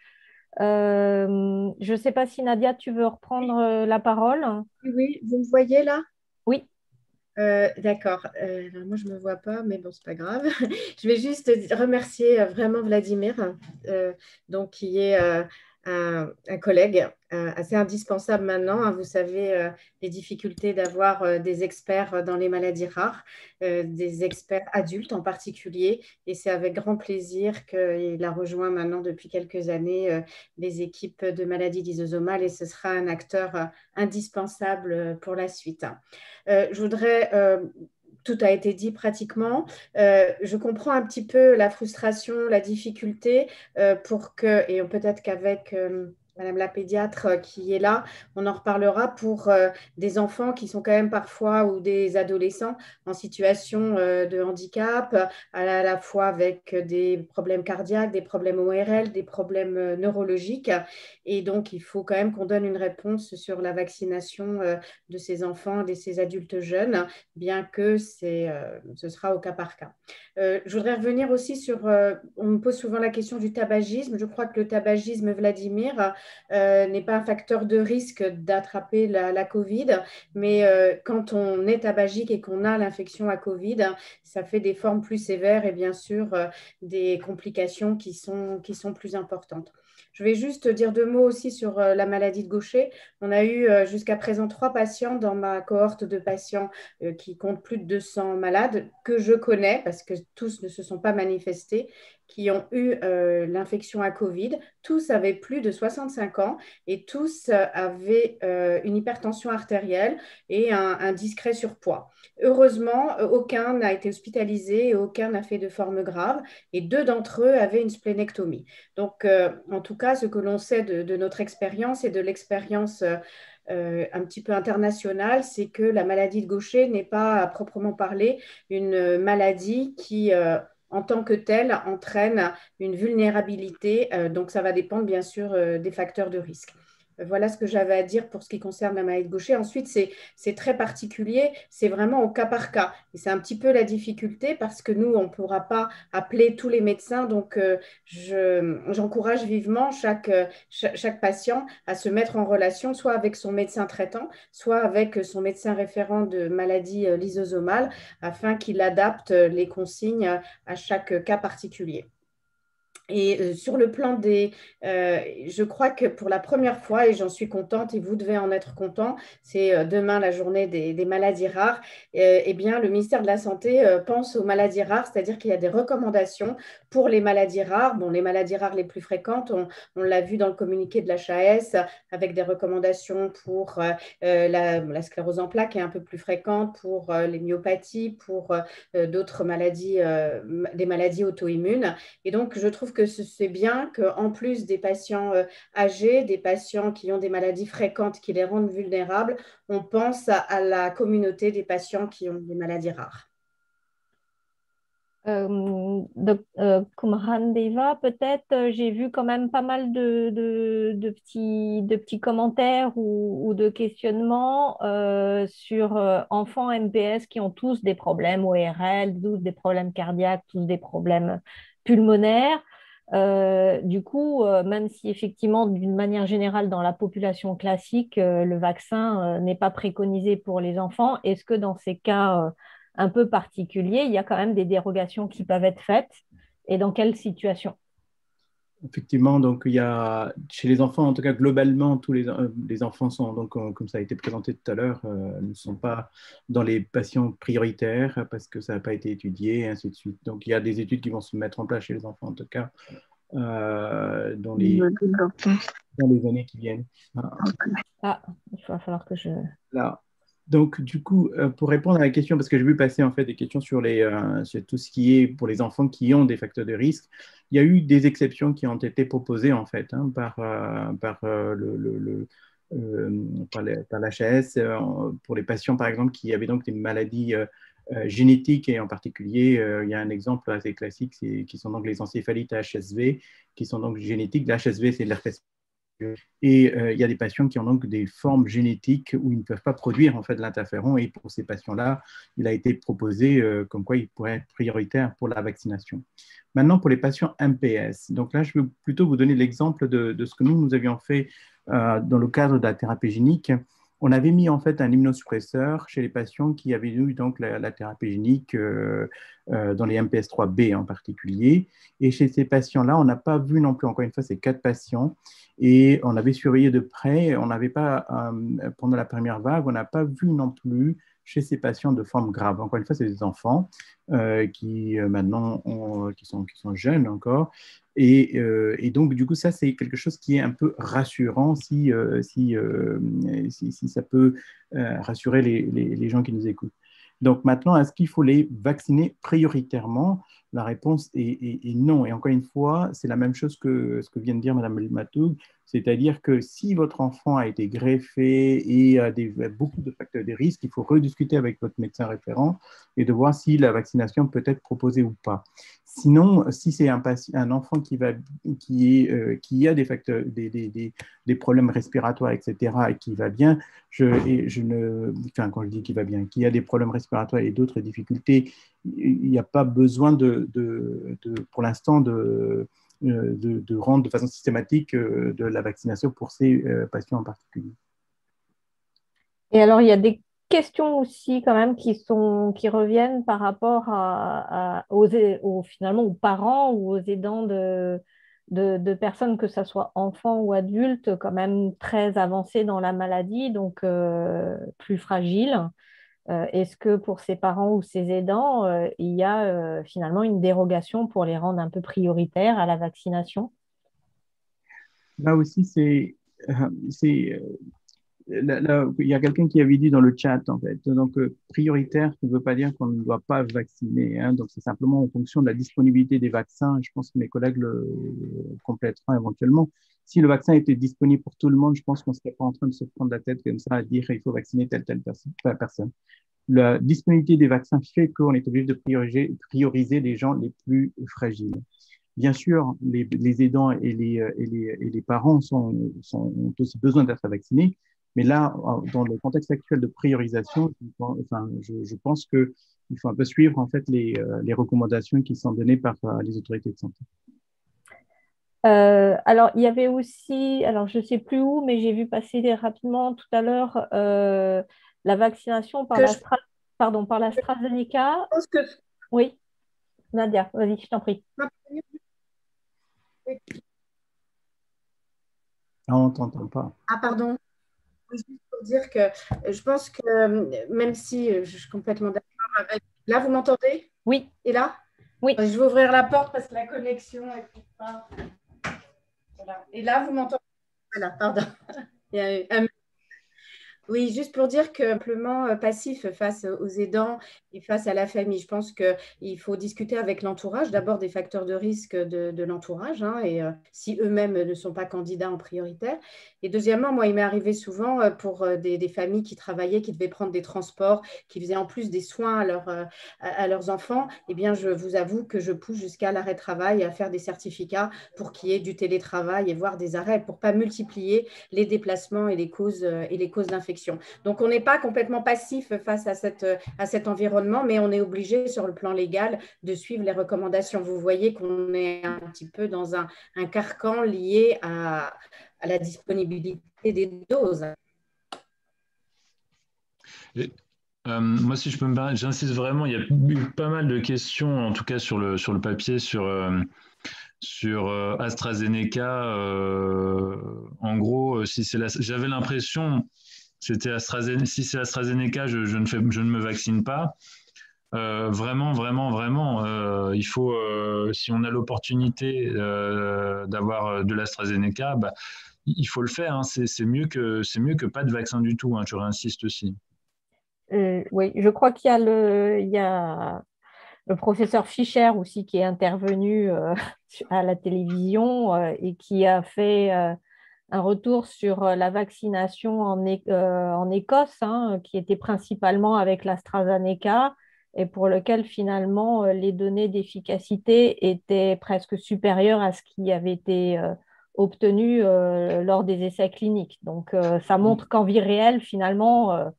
Je ne sais pas si Nadia, tu veux reprendre la parole. Oui, vous me voyez là? Oui. D'accord. Alors moi, je ne me vois pas, mais bon, c'est pas grave. Je vais juste remercier vraiment Vladimir, donc, qui est un collègue assez indispensable maintenant, hein. Vous savez, les difficultés d'avoir des experts dans les maladies rares, des experts adultes en particulier. Et c'est avec grand plaisir qu'il a rejoint maintenant depuis quelques années les équipes de maladies lysosomales et ce sera un acteur indispensable pour la suite. Je voudrais tout a été dit pratiquement. Je comprends un petit peu la frustration, la difficulté pour que, et peut-être qu'avec Madame la pédiatre qui est là, on en reparlera pour des enfants qui sont quand même parfois ou des adolescents en situation de handicap, à la fois avec des problèmes cardiaques, des problèmes ORL, des problèmes neurologiques. Et donc, il faut quand même qu'on donne une réponse sur la vaccination de ces enfants, de ces adultes jeunes, bien que ce sera au cas par cas. Je voudrais revenir aussi sur, on me pose souvent la question du tabagisme. Je crois que le tabagisme, Vladimir, n'est pas un facteur de risque d'attraper la COVID, mais quand on est tabagique et qu'on a l'infection à COVID, ça fait des formes plus sévères et bien sûr des complications qui sont plus importantes. Je vais juste dire deux mots aussi sur la maladie de Gaucher. On a eu jusqu'à présent 3 patients dans ma cohorte de patients qui comptent plus de 200 malades que je connais parce que tous ne se sont pas manifestés, qui ont eu l'infection à Covid. Tous avaient plus de 65 ans et tous avaient une hypertension artérielle et un discret surpoids. Heureusement, aucun n'a été hospitalisé et aucun n'a fait de forme grave et 2 d'entre eux avaient une splénectomie. Donc, en tout cas, ce que l'on sait de notre expérience et de l'expérience un petit peu internationale, c'est que la maladie de Gaucher n'est pas à proprement parler une maladie qui en tant que telle, entraîne une vulnérabilité. Donc, ça va dépendre bien sûr des facteurs de risque. Voilà ce que j'avais à dire pour ce qui concerne la maladie de Gaucher. Ensuite, c'est très particulier, c'est vraiment au cas par cas. Et c'est un petit peu la difficulté parce que nous, on ne pourra pas appeler tous les médecins. Donc, j'encourage vivement chaque patient à se mettre en relation soit avec son médecin traitant, soit avec son médecin référent de maladies lysosomales afin qu'il adapte les consignes à chaque cas particulier. Et sur le plan je crois que pour la première fois, et j'en suis contente, et vous devez en être content, c'est demain la journée des maladies rares, eh bien, le ministère de la Santé pense aux maladies rares, c'est-à-dire qu'il y a des recommandations pour les maladies rares. Bon, les maladies rares les plus fréquentes, on l'a vu dans le communiqué de l'HAS, avec des recommandations pour la sclérose en plaques qui est un peu plus fréquente, pour les myopathies, pour d'autres maladies, des maladies auto-immunes. Et donc, je trouve que c'est bien qu'en plus des patients âgés, des patients qui ont des maladies fréquentes qui les rendent vulnérables, on pense à la communauté des patients qui ont des maladies rares. Kumran Deva, peut-être, j'ai vu quand même pas mal de petits commentaires ou de questionnements sur enfants MPS qui ont tous des problèmes ORL, tous des problèmes cardiaques, tous des problèmes pulmonaires. Du coup, même si effectivement, d'une manière générale, dans la population classique, le vaccin n'est pas préconisé pour les enfants, est-ce que dans ces cas un peu particuliers, il y a quand même des dérogations qui peuvent être faites et dans quelles situations? Effectivement, donc il y a chez les enfants, en tout cas globalement, tous les enfants sont, donc, comme ça a été présenté tout à l'heure, ne sont pas dans les patients prioritaires parce que ça n'a pas été étudié, et ainsi de suite. Donc il y a des études qui vont se mettre en place chez les enfants, en tout cas, dans les années qui viennent. Ah, il va falloir que je... Là. Donc, du coup, pour répondre à la question, parce que j'ai vu passer en fait des questions sur tout ce qui est pour les enfants qui ont des facteurs de risque, il y a eu des exceptions qui ont été proposées en fait par l'HAS pour les patients par exemple qui avaient donc des maladies génétiques et en particulier, il y a un exemple assez classique qui sont donc les encéphalites HSV qui sont donc génétiques. L'HSV, c'est de l'herpès. Et il y a des patients qui ont donc des formes génétiques où ils ne peuvent pas produire en fait l'interféron et pour ces patients-là, il a été proposé comme quoi ils pourraient être prioritaires pour la vaccination. Maintenant, pour les patients MPS, donc là, je vais plutôt vous donner l'exemple de ce que nous avions fait dans le cadre de la thérapie génique. on avait mis en fait un immunosuppresseur chez les patients qui avaient eu donc la thérapie génique dans les MPS 3B en particulier. Et chez ces patients-là, on n'a pas vu non plus, encore une fois, ces 4 patients. Et on avait surveillé de près. On n'avait pas, pendant la première vague, on n'a pas vu non plus chez ces patients de forme grave. Encore une fois, c'est des enfants qui maintenant qui sont jeunes encore. Et donc, du coup, ça, c'est quelque chose qui est un peu rassurant si ça peut rassurer les gens qui nous écoutent. Donc maintenant, est-ce qu'il faut les vacciner prioritairement? La réponse est non. Et encore une fois, c'est la même chose que ce que vient de dire Mme Matoug, c'est-à-dire que si votre enfant a été greffé et a beaucoup de facteurs de risque, il faut rediscuter avec votre médecin référent et de voir si la vaccination peut être proposée ou pas. Sinon, si c'est un enfant qui a des facteurs, des problèmes respiratoires, etc., et qui va bien, quand je dis qu'il va bien, qui a des problèmes respiratoires et d'autres difficultés, il n'y a pas besoin pour l'instant de rendre de façon systématique de la vaccination pour ces patients en particulier. Et alors, il y a des questions aussi quand même qui reviennent par rapport finalement aux parents ou aux aidants de personnes, que ce soit enfants ou adultes, quand même très avancés dans la maladie, donc plus fragiles. Est-ce que pour ces parents ou ces aidants, il y a finalement une dérogation pour les rendre un peu prioritaires à la vaccination? Là aussi, là, il y a quelqu'un qui avait dit dans le chat, en fait. Donc, prioritaire, ça ne veut pas dire qu'on ne doit pas vacciner. Hein. Donc, c'est simplement en fonction de la disponibilité des vaccins. Je pense que mes collègues le compléteront éventuellement. Si le vaccin était disponible pour tout le monde, je pense qu'on ne serait pas en train de se prendre la tête comme ça à dire qu'il faut vacciner telle personne. La disponibilité des vaccins fait qu'on est obligé de prioriser les gens les plus fragiles. Bien sûr, les aidants et les parents ont aussi besoin d'être vaccinés, mais là, dans le contexte actuel de priorisation, je pense qu'il faut un peu suivre en fait les recommandations qui sont données par les autorités de santé. Alors, il y avait aussi, alors je ne sais plus où, mais j'ai vu passer rapidement tout à l'heure la vaccination par l'AstraZeneca. Oui, Nadia, vas-y, je t'en prie. Non, on ne t'entend pas. Ah, pardon. Juste pour dire que je pense que même si je suis complètement d'accord avec... Là, vous m'entendez? Oui. Et là? Oui. Je vais ouvrir la porte parce que la connexion n'est pas... Voilà. Et là, vous m'entendez? Voilà, pardon. Il y a un... Oui, juste pour dire que simplement passif face aux aidants et face à la famille. Je pense qu'il faut discuter avec l'entourage, d'abord des facteurs de risque de l'entourage, hein, et si eux-mêmes ne sont pas candidats en prioritaire. Et deuxièmement, moi, il m'est arrivé souvent pour des familles qui travaillaient, qui devaient prendre des transports, qui faisaient en plus des soins à leurs enfants. Eh bien, je vous avoue que je pousse jusqu'à l'arrêt de travail, à faire des certificats pour qu'il y ait du télétravail et voire des arrêts, pour ne pas multiplier les déplacements et les causes d'infection. Donc, on n'est pas complètement passif face à cet environnement, mais on est obligé sur le plan légal de suivre les recommandations. Vous voyez qu'on est un petit peu dans un carcan lié à la disponibilité des doses. Moi, si je peux me permettre, j'insiste vraiment, il y a eu pas mal de questions, en tout cas sur le papier, sur AstraZeneca. En gros, j'avais l'impression... si c'est AstraZeneca, je ne me vaccine pas. Vraiment, il faut, si on a l'opportunité d'avoir de l'AstraZeneca, il faut le faire. Hein. C'est mieux que pas de vaccin du tout. Hein, je réinsiste aussi. Oui, je crois qu'il y a le professeur Fischer aussi qui est intervenu à la télévision et qui a fait un retour sur la vaccination en Écosse, hein, qui était principalement avec l'AstraZeneca et pour lequel finalement les données d'efficacité étaient presque supérieures à ce qui avait été obtenu lors des essais cliniques. Donc ça montre qu'en vie réelle, finalement,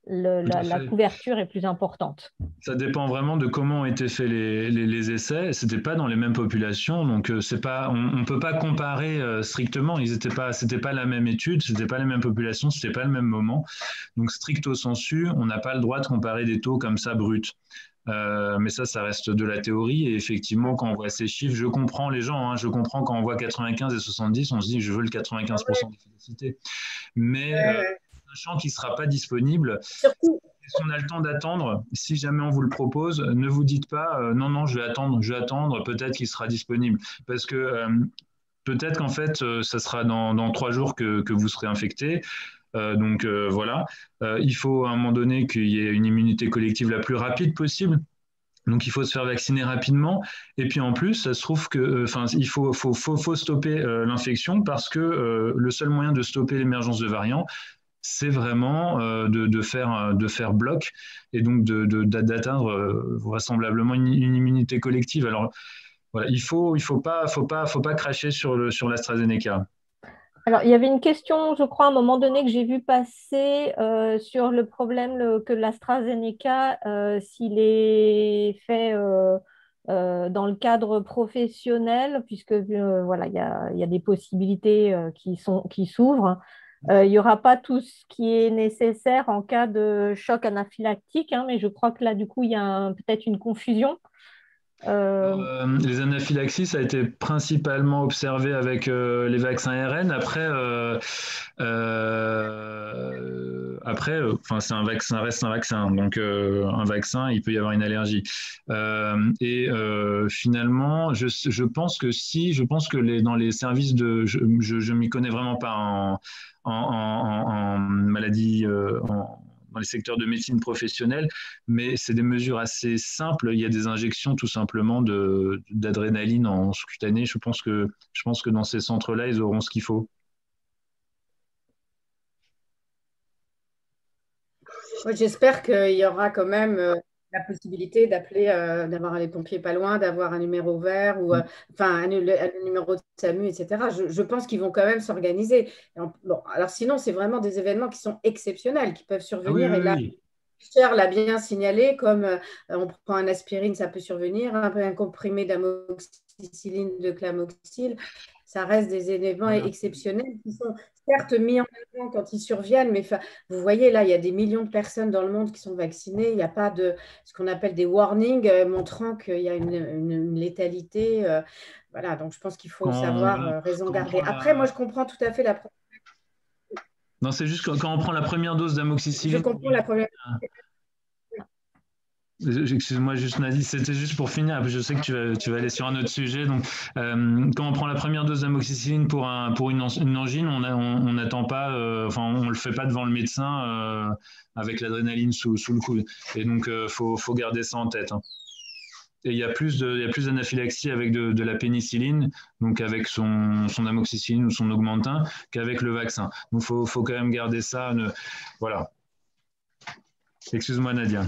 la couverture est plus importante. Ça dépend vraiment de comment ont été faits les essais. Ce n'était pas dans les mêmes populations, donc c'est pas, on ne peut pas comparer strictement. C'était pas la même étude, c'était pas les mêmes populations, c'était pas le même moment. Donc stricto sensu, on n'a pas le droit de comparer des taux comme ça bruts. Mais ça reste de la théorie. Et effectivement, quand on voit ces chiffres, je comprends les gens. Je comprends quand on voit 95 et 70, on se dit je veux le 95% d'efficacité. Mais sachant qu'il ne sera pas disponible, surtout, si on a le temps d'attendre, si jamais on vous le propose, ne vous dites pas non, je vais attendre, peut-être qu'il sera disponible. Parce que peut-être qu'en fait, ça sera dans 3 jours que vous serez infecté. Donc voilà, il faut à un moment donné qu'il y ait une immunité collective la plus rapide possible. Donc il faut se faire vacciner rapidement. Et puis en plus, ça se trouve que, il faut stopper l'infection parce que le seul moyen de stopper l'émergence de variants, c'est vraiment de faire bloc et donc d'atteindre vraisemblablement une immunité collective. Alors voilà, il faut pas cracher sur l'AstraZeneca. Alors, il y avait une question, je crois, à un moment donné que j'ai vu passer sur le problème que l'AstraZeneca, s'il est fait dans le cadre professionnel, puisque voilà, il y a des possibilités qui s'ouvrent. Il n'y aura pas tout ce qui est nécessaire en cas de choc anaphylactique, mais je crois que là, du coup, il y a peut-être une confusion. Les anaphylaxies, ça a été principalement observé avec les vaccins ARN. Après, c'est un vaccin, reste un vaccin. Donc, un vaccin, il peut y avoir une allergie. Finalement, je pense que dans les services je m'y connais vraiment pas en maladie, dans les secteurs de médecine professionnelle, mais c'est des mesures assez simples. Il y a des injections tout simplement d'adrénaline en sous-cutané. Je pense que dans ces centres-là, ils auront ce qu'il faut. j'espère qu'il y aura quand même la possibilité d'appeler, d'avoir les pompiers pas loin, d'avoir un numéro vert ou un numéro de SAMU, etc. Je pense qu'ils vont quand même s'organiser. Bon, alors sinon, c'est vraiment des événements qui sont exceptionnels, qui peuvent survenir. Ah oui, et là, oui. Cher l'a bien signalé, comme on prend un aspirine, ça peut survenir, un comprimé d'amoxicilline, de clamoxyl, ça reste des événements exceptionnels qui sont certes mis en avant quand ils surviennent, mais vous voyez là, il y a des millions de personnes dans le monde qui sont vaccinées, il n'y a pas de ce qu'on appelle des warnings montrant qu'il y a une létalité. Voilà, donc je pense qu'il faut savoir raison garder. Après, moi, je comprends tout à fait la... Non, c'est juste quand on prend la première dose d'amoxicilline. Je comprends la première... Excuse-moi, juste Nadine, c'était juste pour finir. Je sais que tu vas aller sur un autre sujet. Donc, quand on prend la première dose d'amoxicilline pour une angine, on n'attend pas, on le fait pas devant le médecin avec l'adrénaline sous le coude. Et donc, faut garder ça en tête. Et il y a plus d'anaphylaxie avec de la pénicilline, donc avec son amoxicilline ou son augmentin, qu'avec le vaccin. Donc, faut quand même garder ça. Voilà. Excuse-moi, Nadia.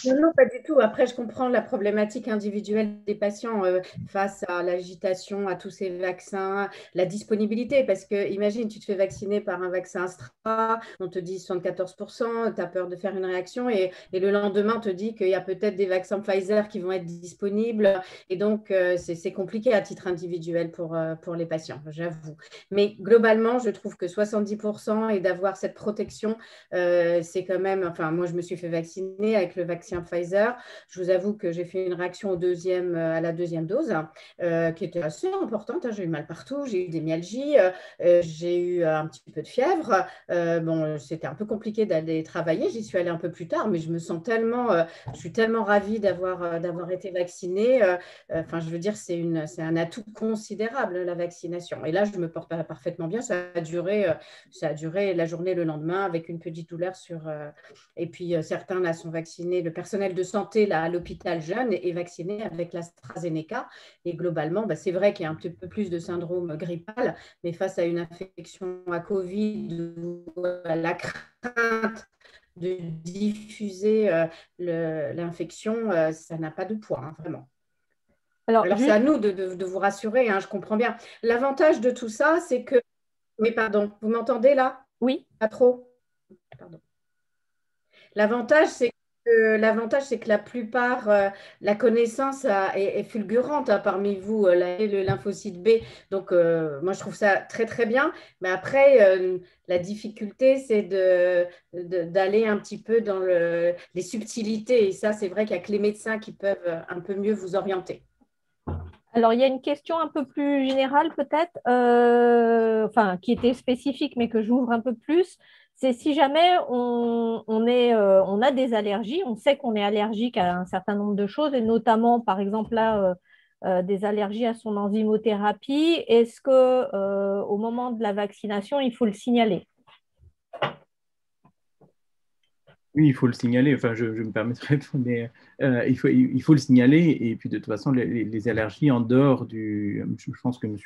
Non, pas du tout. Après, je comprends la problématique individuelle des patients face à l'agitation, à tous ces vaccins, la disponibilité. Parce que, imagine, tu te fais vacciner par un vaccin Astra, on te dit 74%, tu as peur de faire une réaction, et le lendemain, on te dit qu'il y a peut-être des vaccins Pfizer qui vont être disponibles. Et donc, c'est compliqué à titre individuel pour les patients, j'avoue. Mais globalement, je trouve que 70% et d'avoir cette protection, c'est quand même... Enfin, moi, je me suis fait vacciner avec le vaccin Pfizer. Je vous avoue que j'ai fait une réaction à la deuxième dose qui était assez importante. J'ai eu mal partout, j'ai eu des myalgies, j'ai eu un petit peu de fièvre. Bon, c'était un peu compliqué d'aller travailler. J'y suis allée un peu plus tard, mais je suis tellement ravie d'avoir été vaccinée. Je veux dire, c'est un atout considérable, la vaccination. Et là, je me porte parfaitement bien. Ça a duré la journée le lendemain avec une petite douleur et puis, certains là sont vaccinés, le personnel de santé là, à l'hôpital jeune est vacciné avec l'AstraZeneca. Et globalement, c'est vrai qu'il y a un petit peu plus de syndrome grippal, mais face à une infection à Covid ou à la crainte de diffuser l'infection, ça n'a pas de poids, vraiment. Alors c'est à nous de vous rassurer, je comprends bien. L'avantage de tout ça, c'est que... Oui, pardon, vous m'entendez là? Oui. Pas trop? Pardon. L'avantage, c'est que la plupart, la connaissance est fulgurante hein, parmi vous, le lymphocyte B. Donc, moi, je trouve ça très, très bien. Mais après, la difficulté, c'est d'aller un petit peu dans les subtilités. Et ça, c'est vrai qu'il n'y a que les médecins qui peuvent un peu mieux vous orienter. Alors, il y a une question un peu plus générale peut-être, enfin, qui était spécifique, mais que j'ouvre un peu plus. C'est si jamais on a des allergies, on sait qu'on est allergique à un certain nombre de choses, et notamment, par exemple, là, des allergies à son enzymothérapie, est-ce que au moment de la vaccination, il faut le signaler? Oui, il faut le signaler. Enfin, je me permettrai, mais il faut le signaler. Et puis, de toute façon, les allergies en dehors je pense que M.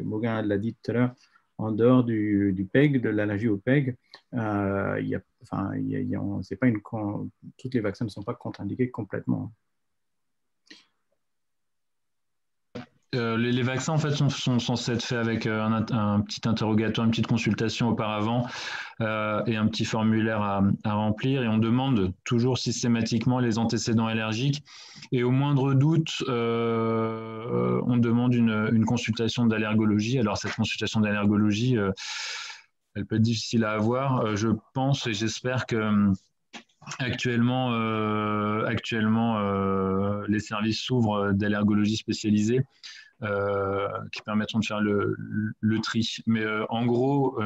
Mauguin l'a dit tout à l'heure, en dehors du PEG, de l'allergie au PEG, enfin, c'est pas toutes les vaccins ne sont pas contre-indiqués complètement. Les vaccins, en fait, sont censés être faits avec un petit interrogatoire, une petite consultation auparavant et un petit formulaire à remplir. Et on demande toujours systématiquement les antécédents allergiques. Et au moindre doute, on demande une consultation d'allergologie. Alors, cette consultation d'allergologie, elle peut être difficile à avoir. Je pense et j'espère que actuellement, les services s'ouvrent d'allergologie spécialisée. Qui permettront de faire le tri. Mais en gros,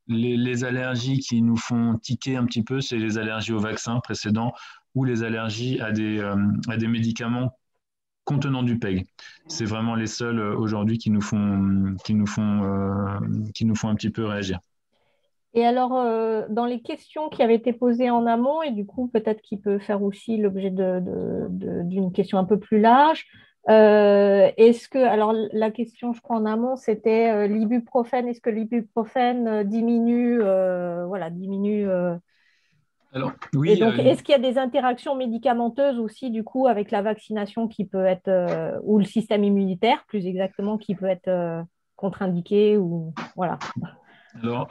les allergies qui nous font tiquer un petit peu, c'est les allergies aux vaccins précédents ou les allergies à des médicaments contenant du PEG. C'est vraiment les seuls aujourd'hui qui nous font un petit peu réagir. Et alors, dans les questions qui avaient été posées en amont, et du coup, peut-être qu'il peut faire aussi l'objet d'une question un peu plus large, alors la question, je crois, en amont, c'était l'ibuprofène. Est-ce que l'ibuprofène diminue, Alors, oui, et donc, est-ce qu'il y a des interactions médicamenteuses aussi, du coup, avec la vaccination qui peut être, ou le système immunitaire, plus exactement, qui peut être contre-indiqué ou voilà. Alors,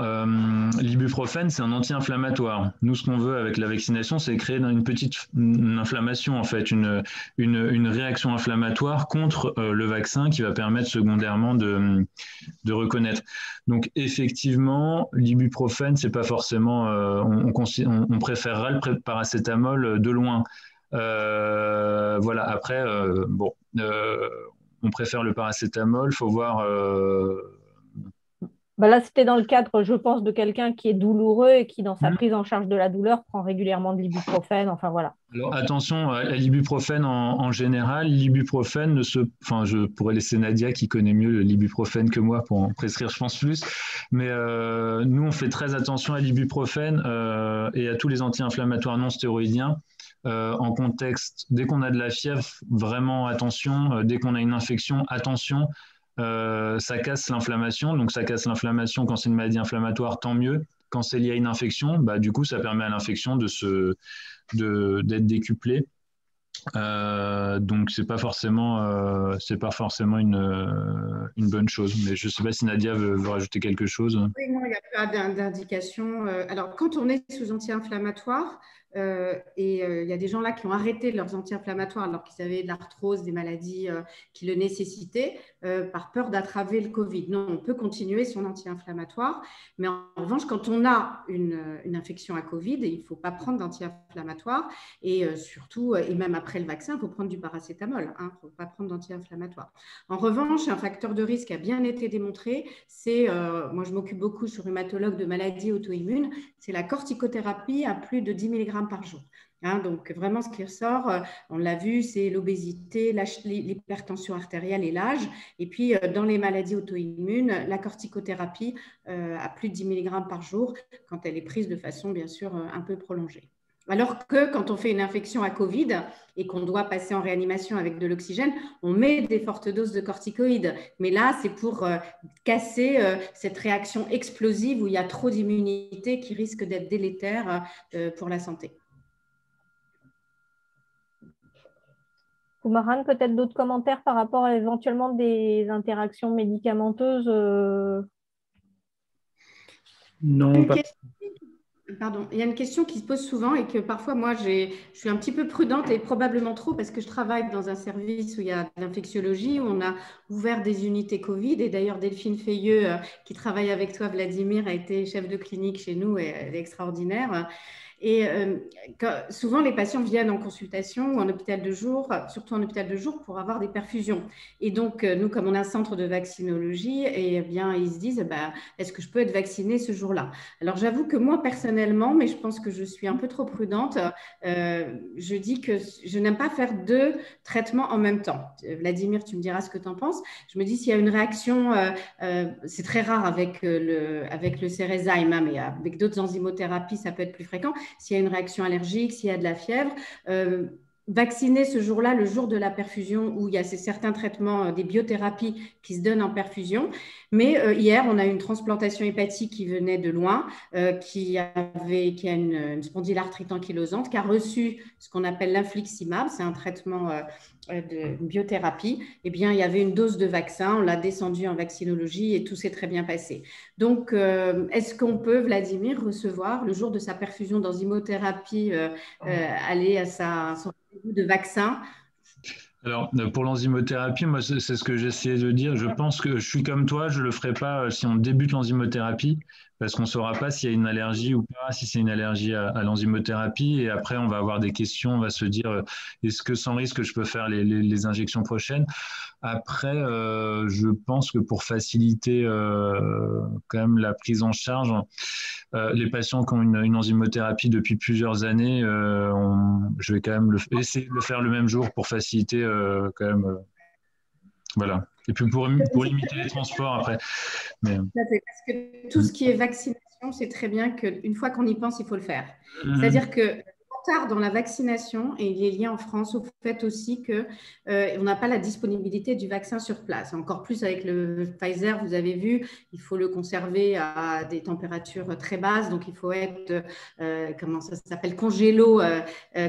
l'ibuprofène, c'est un anti-inflammatoire. Nous, ce qu'on veut avec la vaccination, c'est créer une inflammation, en fait, une réaction inflammatoire contre le vaccin qui va permettre secondairement de reconnaître. Donc, effectivement, l'ibuprofène, c'est pas forcément. On préférera le paracétamol de loin. Voilà. Après, on préfère le paracétamol. Il faut voir. Là, c'était dans le cadre, je pense, de quelqu'un qui est douloureux et qui, dans sa prise en charge de la douleur, prend régulièrement de l'ibuprofène. Enfin, voilà. Alors, attention à l'ibuprofène en général. L'ibuprofène je pourrais laisser Nadia qui connaît mieux l'ibuprofène que moi pour en prescrire, je pense, plus. Mais nous, on fait très attention à l'ibuprofène et à tous les anti-inflammatoires non stéroïdiens. En contexte, dès qu'on a de la fièvre, vraiment attention. Dès qu'on a une infection, attention. Ça casse l'inflammation. Donc, ça casse l'inflammation quand c'est une maladie inflammatoire, tant mieux. Quand c'est lié à une infection, du coup, ça permet à l'infection d'être décuplée. Donc, c'est pas forcément une bonne chose. Mais je ne sais pas si Nadia veut rajouter quelque chose. Oui, non, il n'y a pas d'indication. Alors, quand on est sous anti-inflammatoire, il y a des gens là qui ont arrêté leurs anti-inflammatoires alors qu'ils avaient de l'arthrose, des maladies qui le nécessitaient, par peur d'attraper le Covid. Non, on peut continuer son anti-inflammatoire, mais en revanche, quand on a une infection à Covid, il ne faut pas prendre d'anti-inflammatoire et surtout, et même après le vaccin, il faut prendre du paracétamol. Il ne faut pas prendre d'anti-inflammatoire. En revanche, un facteur de risque a bien été démontré, c'est, moi je m'occupe beaucoup sur rhumatologue de maladies auto-immunes, c'est la corticothérapie à plus de 10 mg par jour. Donc vraiment, ce qui ressort, on l'a vu, c'est l'obésité, l'hypertension artérielle et l'âge. Et puis, dans les maladies auto-immunes, la corticothérapie à plus de 10 mg par jour, quand elle est prise de façon, bien sûr, un peu prolongée. Alors que quand on fait une infection à Covid et qu'on doit passer en réanimation avec de l'oxygène, on met des fortes doses de corticoïdes. Mais là, c'est pour casser cette réaction explosive où il y a trop d'immunité qui risque d'être délétère pour la santé. Koumaran, peut-être d'autres commentaires par rapport à éventuellement des interactions médicamenteuses Non, pas. Pardon, il y a une question qui se pose souvent et que parfois moi je suis un petit peu prudente et probablement trop parce que je travaille dans un service où il y a de l'infectiologie, où on a ouvert des unités Covid et d'ailleurs Delphine Feilleux qui travaille avec toi Vladimir a été chef de clinique chez nous et elle est extraordinaire. Et souvent, les patients viennent en consultation ou en hôpital de jour, surtout en hôpital de jour, pour avoir des perfusions. Et donc, nous, comme on a un centre de vaccinologie, eh bien, ils se disent, bah, est-ce que je peux être vaccinée ce jour-là? Alors, j'avoue que moi, personnellement, mais je pense que je suis un peu trop prudente, je dis que je n'aime pas faire 2 traitements en même temps. Vladimir, tu me diras ce que tu en penses. Je me dis, s'il y a une réaction, c'est très rare avec le Cerezyme, hein, mais avec d'autres enzymothérapies, ça peut être plus fréquent. S'il y a une réaction allergique, s'il y a de la fièvre, vacciner ce jour-là, le jour de la perfusion, où il y a certains traitements, des biothérapies qui se donnent en perfusion. Mais hier, on a eu une transplantation hépatique qui venait de loin, qui a une spondylarthrite ankylosante, qui a reçu ce qu'on appelle l'infliximab, c'est un traitement de biothérapie. Eh bien, il y avait une dose de vaccin, on l'a descendu en vaccinologie et tout s'est très bien passé. Donc, est-ce qu'on peut, Vladimir, recevoir le jour de sa perfusion d'enzymothérapie, aller à son rendez-vous de vaccin? Alors, pour l'enzymothérapie, moi, c'est ce que j'essayais de dire. Je pense que je suis comme toi, je ne le ferai pas si on débute l'enzymothérapie, parce qu'on ne saura pas s'il y a une allergie ou pas, si c'est une allergie à l'enzymothérapie. Et après, on va avoir des questions, on va se dire, est-ce que sans risque, je peux faire les injections prochaines? Après, je pense que pour faciliter quand même la prise en charge, les patients qui ont une enzymothérapie depuis plusieurs années, je vais quand même essayer de le faire le même jour pour faciliter quand même. Voilà. Et puis pour limiter les transports après. Mais... Parce que tout ce qui est vaccination, c'est très bien qu'une fois qu'on y pense, il faut le faire. C'est-à-dire que tard dans la vaccination, et il est lié en France au fait aussi qu'on n'a pas la disponibilité du vaccin sur place. Encore plus avec le Pfizer, vous avez vu, il faut le conserver à des températures très basses, donc il faut être, comment ça s'appelle, congélo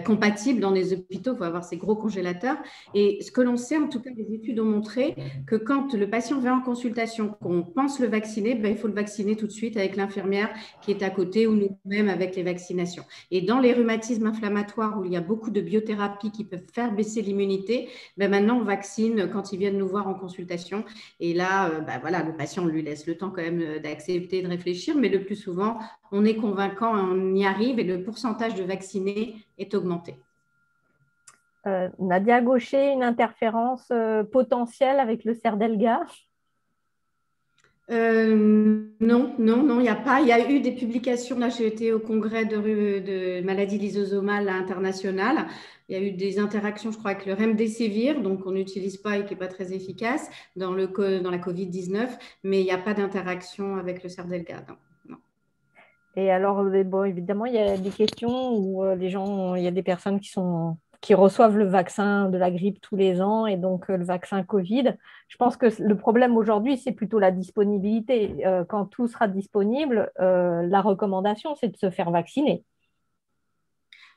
compatible dans les hôpitaux, il faut avoir ces gros congélateurs. Et ce que l'on sait, en tout cas, les études ont montré que quand le patient vient en consultation, qu'on pense le vacciner, ben, il faut le vacciner tout de suite avec l'infirmière qui est à côté ou nous-mêmes avec les vaccinations. Et dans les rhumatismes inflammatoires où il y a beaucoup de biothérapies qui peuvent faire baisser l'immunité, ben maintenant on vaccine quand ils viennent nous voir en consultation. Et là, ben voilà, le patient, on lui laisse le temps quand même d'accepter, de réfléchir, mais le plus souvent, on est convaincant, on y arrive et le pourcentage de vaccinés est augmenté. Nadia Gaucher, une interférence potentielle avec le cerf d'Elga? Non, il n'y a pas. Il y a eu des publications. Là, j'ai été au congrès de maladies lysosomales internationales. Il y a eu des interactions, je crois, avec le remdesivir, donc on n'utilise pas et qui n'est pas très efficace dans la COVID-19, mais il n'y a pas d'interaction avec le cerf d'Elga. Non. Et alors, bon, évidemment, il y a des questions où il y a des personnes qui reçoivent le vaccin de la grippe tous les ans et donc le vaccin Covid. Je pense que le problème aujourd'hui, c'est plutôt la disponibilité. Quand tout sera disponible, la recommandation, c'est de se faire vacciner.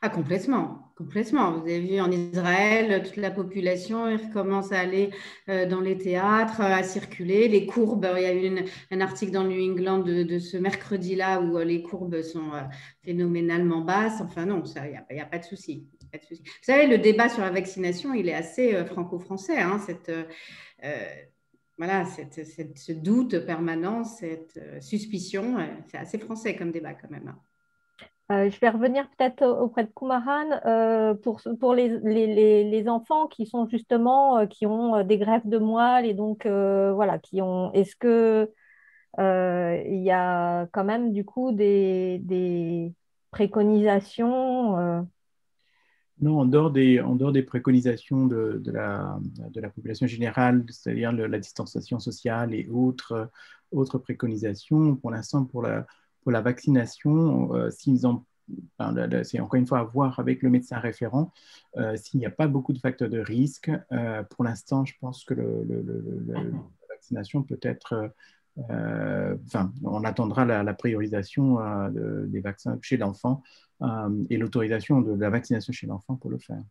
Ah, complètement. Vous avez vu en Israël, toute la population recommence à aller dans les théâtres, à circuler. Les courbes, il y a eu un article dans New England de ce mercredi-là où les courbes sont phénoménalement basses. Enfin non, il n'y a pas de souci. Vous savez, le débat sur la vaccination, il est assez franco-français. Hein, ce doute permanent, cette suspicion, c'est assez français comme débat quand même. Je vais revenir peut-être auprès de Kumaran pour les enfants qui sont justement qui ont des greffes de moelle et donc voilà est-ce que il y a quand même du coup des préconisations Non, en dehors des préconisations de la population générale, c'est-à-dire la distanciation sociale et autres préconisations, pour l'instant, pour la vaccination, c'est encore une fois à voir avec le médecin référent. S'il n'y a pas beaucoup de facteurs de risque, pour l'instant, je pense que la vaccination peut être... on attendra la priorisation des vaccins chez l'enfant et l'autorisation de la vaccination chez l'enfant pour le faire.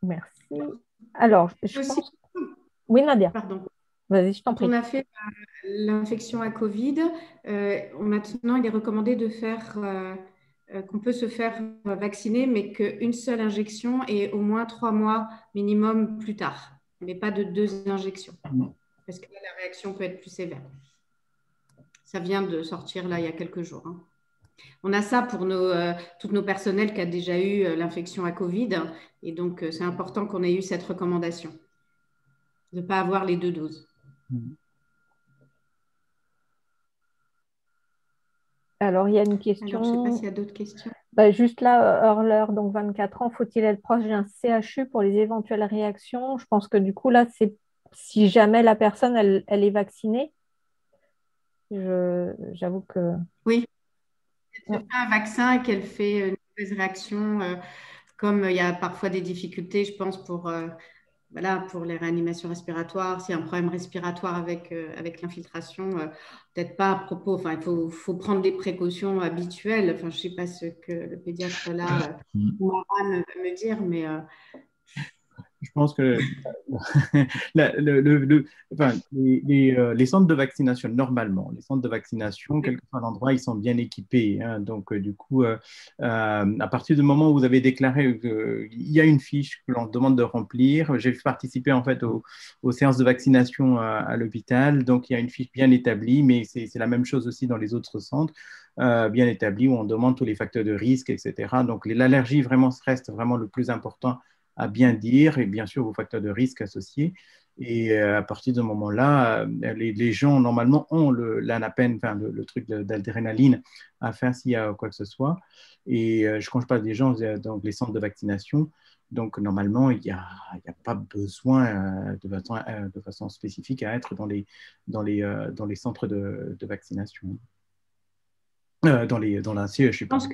Merci. Alors, Oui, Nadia. Pardon. Vas-y, je t'en prie. On a fait l'infection à Covid. Maintenant, il est recommandé de faire, qu'on peut se faire vacciner, mais qu'une seule injection et au moins 3 mois minimum plus tard, mais pas de 2 injections, parce que la réaction peut être plus sévère. Ça vient de sortir là il y a quelques jours. Hein. On a ça pour tous nos personnels qui ont déjà eu l'infection à Covid, et donc c'est important qu'on ait eu cette recommandation de ne pas avoir les 2 doses. Alors, il y a une question. Alors, je ne sais pas s'il y a d'autres questions. Juste là, Hurler, donc 24 ans, faut-il être proche d'un CHU pour les éventuelles réactions? Je pense que du coup, là, c'est si jamais la personne, elle est vaccinée. J'avoue que… Oui, elle se fait un vaccin et qu'elle fait une mauvaise réaction, comme il y a parfois des difficultés, je pense, pour les réanimations respiratoires. S'il y a un problème respiratoire avec l'infiltration, peut-être pas à propos. Enfin, il faut prendre des précautions habituelles. Enfin, je ne sais pas ce que le pédiatre là, Moran, va me dire, mais… Je pense que les centres de vaccination, normalement, les centres de vaccination, quel que soit l'endroit, ils sont bien équipés. Hein. Donc, du coup, à partir du moment où vous avez déclaré qu'il y a une fiche que l'on demande de remplir, j'ai participé en fait aux séances de vaccination à l'hôpital. Donc, il y a une fiche bien établie, mais c'est la même chose aussi dans les autres centres. Bien établis où on demande tous les facteurs de risque, etc. Donc, l'allergie vraiment reste vraiment le plus important à bien dire, et bien sûr vos facteurs de risque associés. Et à partir de ce moment-là, les gens normalement ont l'anapène, enfin le truc d'adrénaline à faire s'il y a quoi que ce soit. Et quand je parle des gens, donc les centres de vaccination, donc normalement il n'y a pas besoin de façon spécifique à être dans les centres de vaccination. Dans la CE, je pense que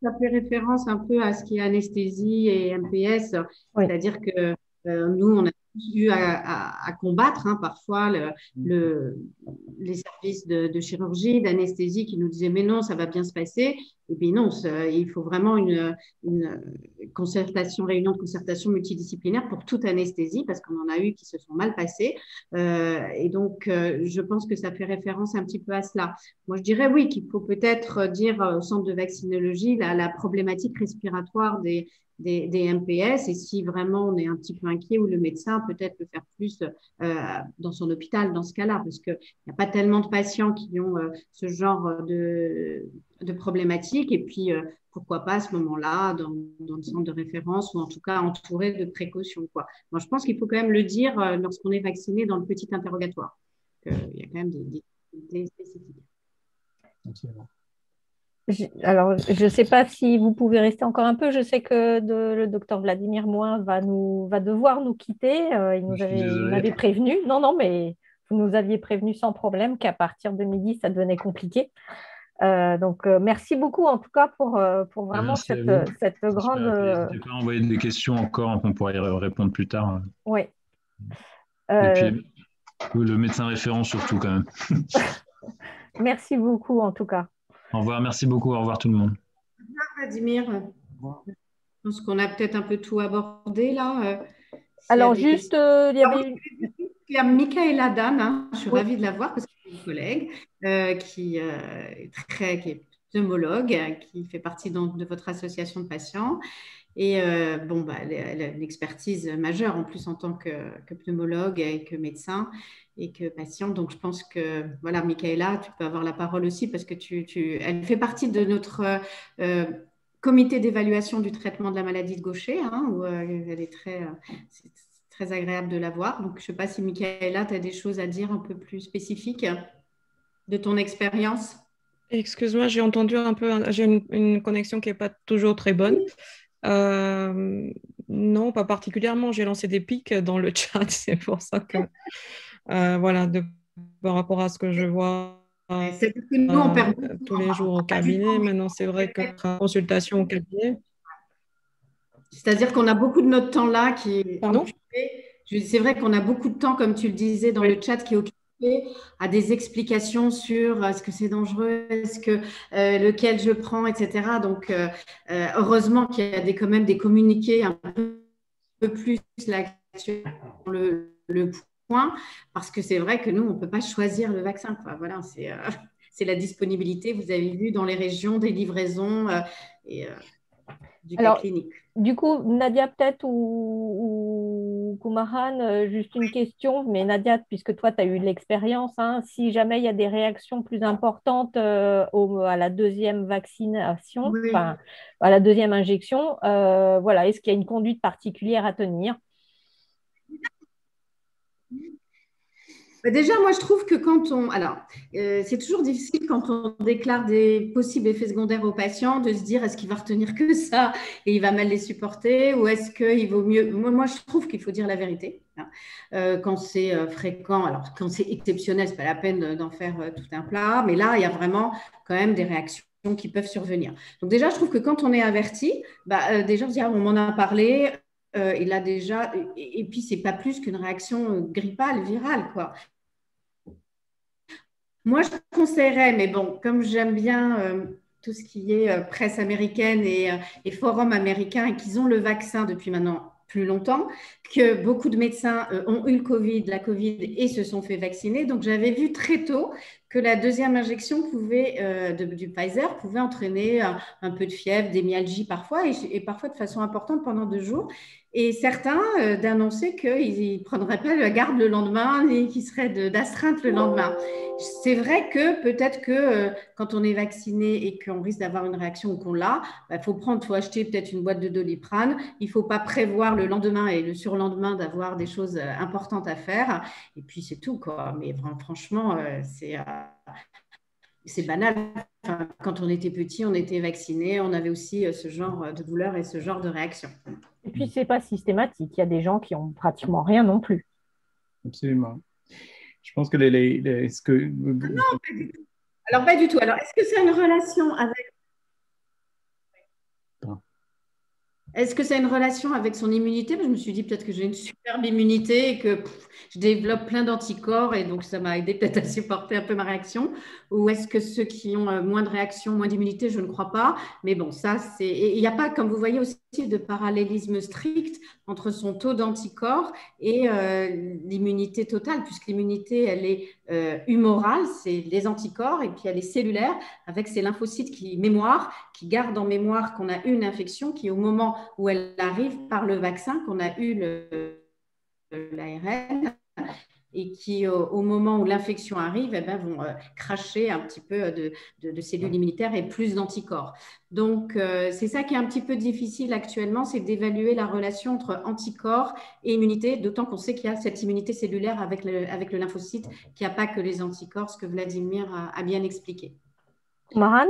ça fait référence un peu à ce qui est anesthésie et MPS, Oui. c'est-à-dire que nous, on a eu à combattre parfois les services de chirurgie, d'anesthésie qui nous disaient mais non, ça va bien se passer. Et puis non, il faut vraiment une réunion de concertation multidisciplinaire pour toute anesthésie parce qu'on en a eu qui se sont mal passées. Et donc, je pense que ça fait référence un petit peu à cela. Moi, je dirais oui, qu'il faut peut-être dire au centre de vaccinologie la problématique respiratoire des MPS et si vraiment on est un petit peu inquiet ou le médecin peut-être le faire plus dans son hôpital dans ce cas-là parce qu'il n'y a pas tellement de patients qui ont ce genre de problématiques et puis pourquoi pas à ce moment-là dans le centre de référence ou en tout cas entouré de précautions, quoi. Moi, je pense qu'il faut quand même le dire lorsqu'on est vacciné dans le petit interrogatoire. Il y a quand même des spécificités. Absolument. Alors, je ne sais pas si vous pouvez rester encore un peu. Je sais que le docteur Vladimir Moin va devoir nous quitter. Il m'avait prévenu. Non, mais vous nous aviez prévenu sans problème qu'à partir de midi, ça devenait compliqué. Donc, merci beaucoup en tout cas pour vraiment cette grande… N'hésitez pas à envoyer des questions encore, on pourra y répondre plus tard. Oui. Et puis, le médecin référent surtout quand même. Merci beaucoup en tout cas. Au revoir, merci beaucoup, au revoir tout le monde. Au revoir Vladimir. Je pense qu'on a peut-être un peu tout abordé là. Alors juste, il y avait Il y a Michaela Dan, je suis ravie de la voir parce que c'est une collègue qui est pneumologue, qui fait partie de votre association de patients. Et elle a une expertise majeure en plus en tant que pneumologue et que médecin et que patient. Donc, je pense que, voilà, Michaela, tu peux avoir la parole aussi parce que elle fait partie de notre comité d'évaluation du traitement de la maladie de Gaucher, où elle est c'est très agréable de la voir. Donc, je ne sais pas si, Michaela, tu as des choses à dire un peu plus spécifiques de ton expérience. Excuse-moi, j'ai entendu un peu, j'ai une connexion qui n'est pas toujours très bonne. Non, pas particulièrement. J'ai lancé des pics dans le chat, c'est pour ça que, par rapport à ce que je vois que nous, on perd tous les jours au cabinet. Maintenant, c'est vrai que consultation au cabinet. C'est-à-dire qu'on a beaucoup de notre temps là qui est Pardon ? occupé. C'est vrai qu'on a beaucoup de temps, comme tu le disais dans le chat, qui est occupé à des explications sur est-ce que c'est dangereux, est-ce que lequel je prends, etc. Donc, heureusement qu'il y a quand même des communiqués un peu plus là sur le parce que c'est vrai que nous, on ne peut pas choisir le vaccin, quoi. Voilà, c'est la disponibilité, vous avez vu, dans les régions, des livraisons et du cas Alors, clinique. du coup, Nadia peut-être ou Kumaran, juste une question, mais Nadia, puisque toi, tu as eu de l'expérience, hein, si jamais il y a des réactions plus importantes à la deuxième vaccination, Oui. enfin, à la deuxième injection, voilà, est-ce qu'il y a une conduite particulière à tenir? Déjà, moi, je trouve que quand on… Alors, c'est toujours difficile quand on déclare des possibles effets secondaires aux patients de se dire est-ce qu'il va retenir que ça et il va mal les supporter ou est-ce qu'il vaut mieux… Moi, je trouve qu'il faut dire la vérité. Hein. Quand c'est fréquent, alors quand c'est exceptionnel, ce n'est pas la peine d'en faire tout un plat, mais là, il y a vraiment quand même des réactions qui peuvent survenir. Donc déjà, je trouve que quand on est averti, déjà, on se dit, on m'en a parlé, il a déjà… Et puis, ce n'est pas plus qu'une réaction grippale, virale, quoi. Moi, je conseillerais, mais bon, comme j'aime bien tout ce qui est presse américaine et forum américain et qu'ils ont le vaccin depuis maintenant plus longtemps, que beaucoup de médecins ont eu la COVID et se sont fait vacciner. Donc, j'avais vu très tôt que la deuxième injection du Pfizer pouvait entraîner un peu de fièvre, des myalgies parfois et parfois de façon importante pendant 2 jours. Et certains d'annoncer qu'ils ne prendraient pas la garde le lendemain et qu'ils seraient d'astreinte le lendemain. C'est vrai que peut-être que quand on est vacciné et qu'on risque d'avoir une réaction ou qu'on l'a, faut acheter peut-être une boîte de Doliprane. Il ne faut pas prévoir le lendemain et le surlendemain d'avoir des choses importantes à faire. Et puis c'est tout, quoi. Mais franchement, c'est banal. Enfin, quand on était petit, on était vacciné, on avait aussi ce genre de douleur et ce genre de réaction. Et puis, ce n'est pas systématique. Il y a des gens qui n'ont pratiquement rien non plus. Absolument. Je pense que Non, pas du tout. Alors, pas du tout. Alors, est-ce que c'est une relation avec… Est-ce que ça a une relation avec son immunité? Je me suis dit peut-être que j'ai une superbe immunité et que je développe plein d'anticorps et donc ça m'a aidé peut-être à supporter un peu ma réaction. Ou est-ce que ceux qui ont moins de réaction, moins d'immunité, je ne crois pas. Mais bon, ça, c'est… Et il n'y a pas, comme vous voyez aussi, de parallélisme strict entre son taux d'anticorps et l'immunité totale, puisque l'immunité, elle est humorale, c'est les anticorps, et puis elle est cellulaire, avec ces lymphocytes qui gardent en mémoire qu'on a eu une infection, qui au moment où elle arrive par le vaccin, qu'on a eu l'ARN, et qui, au moment où l'infection arrive, vont cracher un petit peu de cellules immunitaires et plus d'anticorps. Donc, c'est ça qui est un petit peu difficile actuellement, c'est d'évaluer la relation entre anticorps et immunité, d'autant qu'on sait qu'il y a cette immunité cellulaire avec le lymphocyte, qu'il n'y a pas que les anticorps, ce que Vladimir a bien expliqué. Maran?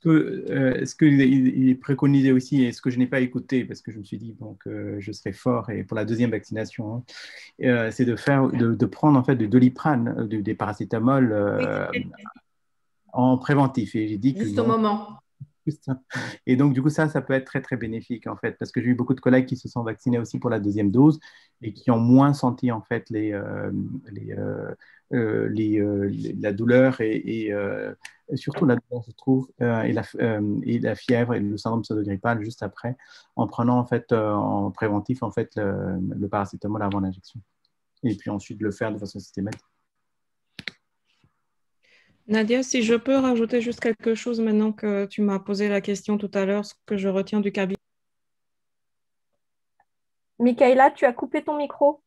Ce qu'il préconisait aussi, et ce que je n'ai pas écouté, parce que je me suis dit que je serais fort et pour la deuxième vaccination, c'est de prendre en fait du Doliprane, des paracétamol en préventif. Et j'ai dit juste au moment. Et donc, du coup, ça peut être très, très bénéfique, en fait, parce que j'ai eu beaucoup de collègues qui se sont vaccinés aussi pour la deuxième dose et qui ont moins senti, en fait, la douleur et surtout la douleur, je trouve, et la fièvre et le syndrome pseudo-grippal juste après, en prenant, en fait, en préventif, en fait, le paracétamol avant l'injection. Et puis ensuite, le faire de façon systématique. Nadia, si je peux rajouter juste quelque chose maintenant que tu m'as posé la question tout à l'heure, ce que je retiens du cabinet. Michaela, tu as coupé ton micro.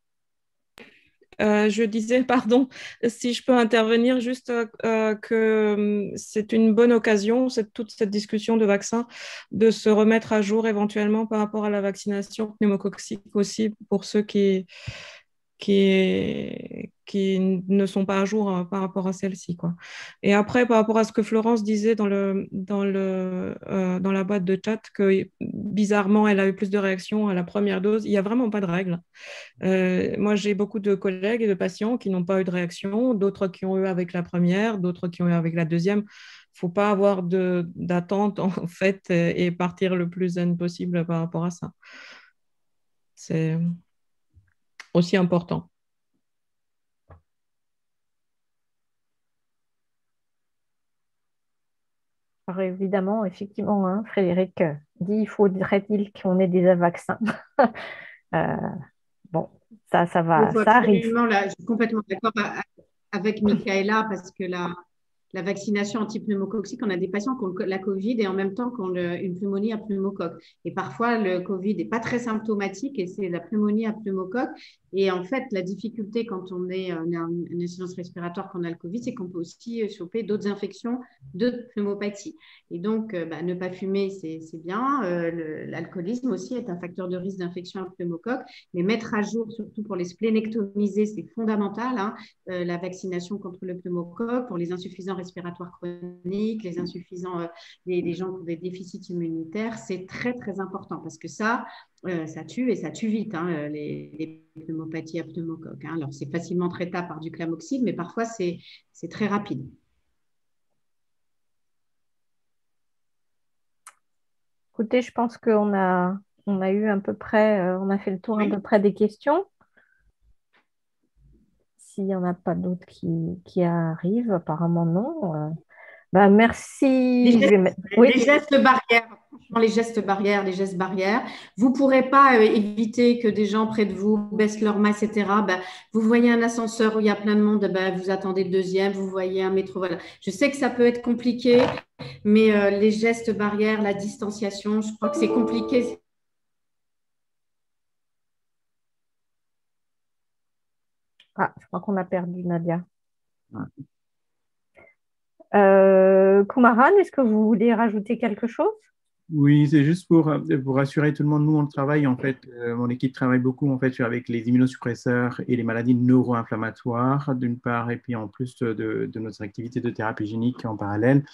Je disais, pardon, si je peux intervenir, juste que c'est une bonne occasion, toute cette discussion de vaccin, de se remettre à jour éventuellement par rapport à la vaccination pneumococcique aussi pour ceux qui ne sont pas à jour par rapport à celle-ci, quoi. Et après, par rapport à ce que Florence disait dans la boîte de chat, que bizarrement, elle a eu plus de réactions à la première dose, il n'y a vraiment pas de règle. Moi, j'ai beaucoup de collègues et de patients qui n'ont pas eu de réaction, d'autres qui ont eu avec la première, d'autres qui ont eu avec la deuxième. Il ne faut pas avoir d'attente, en fait, et partir le plus zen possible par rapport à ça. C'est aussi important. Alors évidemment, effectivement, hein, Frédéric dit il faudrait-il qu'on ait des vaccins. bon, ça va, Il faut ça arrive. absolument, là, je suis complètement d'accord avec Michaela parce que la vaccination anti-pneumococcique, on a des patients qui ont la Covid et en même temps qui ont une pneumonie à pneumocoque. Et parfois, le Covid n'est pas très symptomatique et c'est la pneumonie à pneumocoque. Et en fait, la difficulté quand on a une insuffisance respiratoire, qu'on a le Covid, c'est qu'on peut aussi choper d'autres infections de pneumopathie. Et donc, ne pas fumer, c'est bien. L'alcoolisme aussi est un facteur de risque d'infection à pneumocoque. Mais mettre à jour, surtout pour les splénectomisés, c'est fondamental. Hein, la vaccination contre le pneumocoque, pour les insuffisants respiratoires chroniques, les insuffisants, les gens qui ont des déficits immunitaires, c'est très, très important parce que ça tue et ça tue vite, hein, les pneumopathies à pneumocoque. Hein. Alors, c'est facilement traitable par du clamoxyde, mais parfois, c'est très rapide. Écoutez, je pense qu'on a eu à peu près, on a fait le tour à peu près des questions. S'il n'y en a pas d'autres qui arrivent, apparemment non. Merci. Les gestes barrières, franchement, les gestes barrières. Vous ne pourrez pas éviter que des gens près de vous baissent leurs mains, etc. Vous voyez un ascenseur où il y a plein de monde, vous attendez le deuxième, vous voyez un métro. Voilà. Je sais que ça peut être compliqué, mais les gestes barrières, la distanciation, je crois que c'est compliqué. Ah, je crois qu'on a perdu Nadia. Ouais. Kumaran, est-ce que vous voulez rajouter quelque chose? Oui, c'est juste pour rassurer tout le monde. Nous, on travaille, en fait, mon équipe travaille beaucoup, en fait, avec les immunosuppresseurs et les maladies neuro-inflammatoires, d'une part, et puis en plus de notre activité de thérapie génique en parallèle.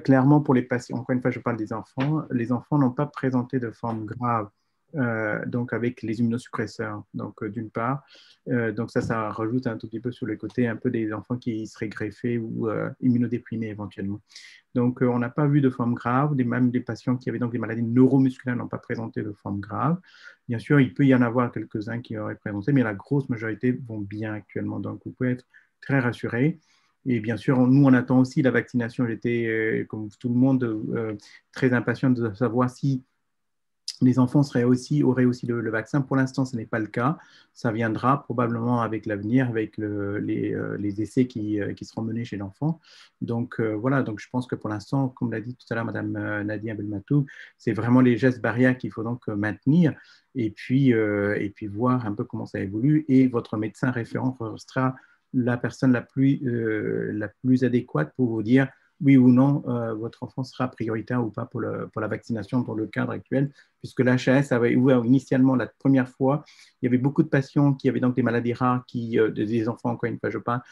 Clairement, pour les patients, encore une fois, je parle des enfants, les enfants n'ont pas présenté de forme grave. Donc avec les immunosuppresseurs, donc d'une part, donc ça rajoute un tout petit peu sur le côté un peu des enfants qui seraient greffés ou immunodéprimés éventuellement. Donc on n'a pas vu de forme grave, même des patients qui avaient donc des maladies neuromusculaires n'ont pas présenté de forme grave. Bien sûr, il peut y en avoir quelques-uns qui auraient présenté, mais la grosse majorité vont bien actuellement, donc vous pouvez être très rassurés. Et bien sûr, nous, on attend aussi la vaccination. J'étais, comme tout le monde, très impatient de savoir si les enfants auraient aussi le vaccin. Pour l'instant, ce n'est pas le cas. Ça viendra probablement avec l'avenir, avec les essais qui seront menés chez l'enfant. Donc, voilà. Donc, je pense que pour l'instant, comme l'a dit tout à l'heure Mme Nadia Belmatou, c'est vraiment les gestes barrières qu'il faut donc maintenir et puis voir un peu comment ça évolue. Et votre médecin référent sera la personne la plus adéquate pour vous dire oui ou non, votre enfant sera prioritaire ou pas pour la vaccination dans le cadre actuel, puisque l'HAS avait ouvert initialement la première fois. Il y avait beaucoup de patients qui avaient donc des maladies rares, des enfants, encore une fois, je parle,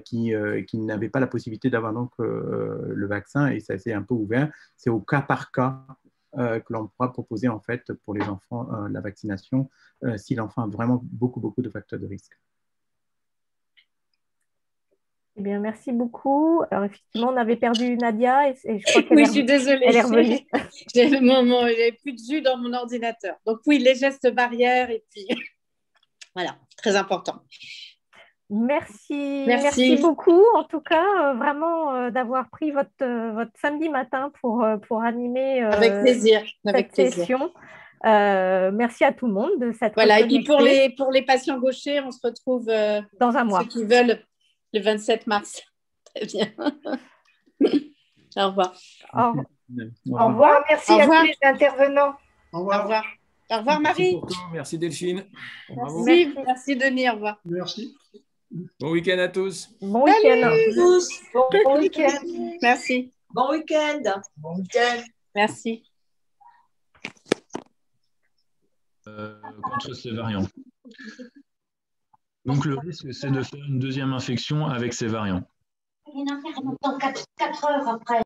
qui n'avaient pas la possibilité d'avoir donc le vaccin, et ça s'est un peu ouvert. C'est au cas par cas que l'on pourra proposer en fait pour les enfants la vaccination si l'enfant a vraiment beaucoup de facteurs de risque. Eh bien, merci beaucoup. Alors, effectivement, on avait perdu Nadia et je crois qu'elle Oui, je suis désolée. Elle est revenue. J'ai le moment, il n'y avait plus de jus dans mon ordinateur. Donc oui, les gestes barrières et puis voilà, très important. Merci beaucoup, en tout cas, vraiment d'avoir pris votre samedi matin pour animer avec plaisir, cette session. Merci à tout le monde de cette voilà, et puis pour les patients gauchers, on se retrouve dans un mois. Ceux qui veulent le 27 mars. Très bien. Au revoir. Au revoir. Merci à tous les intervenants. Au revoir. Au revoir, Marie. Merci Delphine. Merci Denis. Au revoir. Merci. Bon week-end à tous. Bon week-end à tous. Bon week-end. Merci. Bon week-end. Bon week-end. Merci. Contre ces variants. Donc le risque, c'est de faire une deuxième infection avec ces variants. 4 heures après.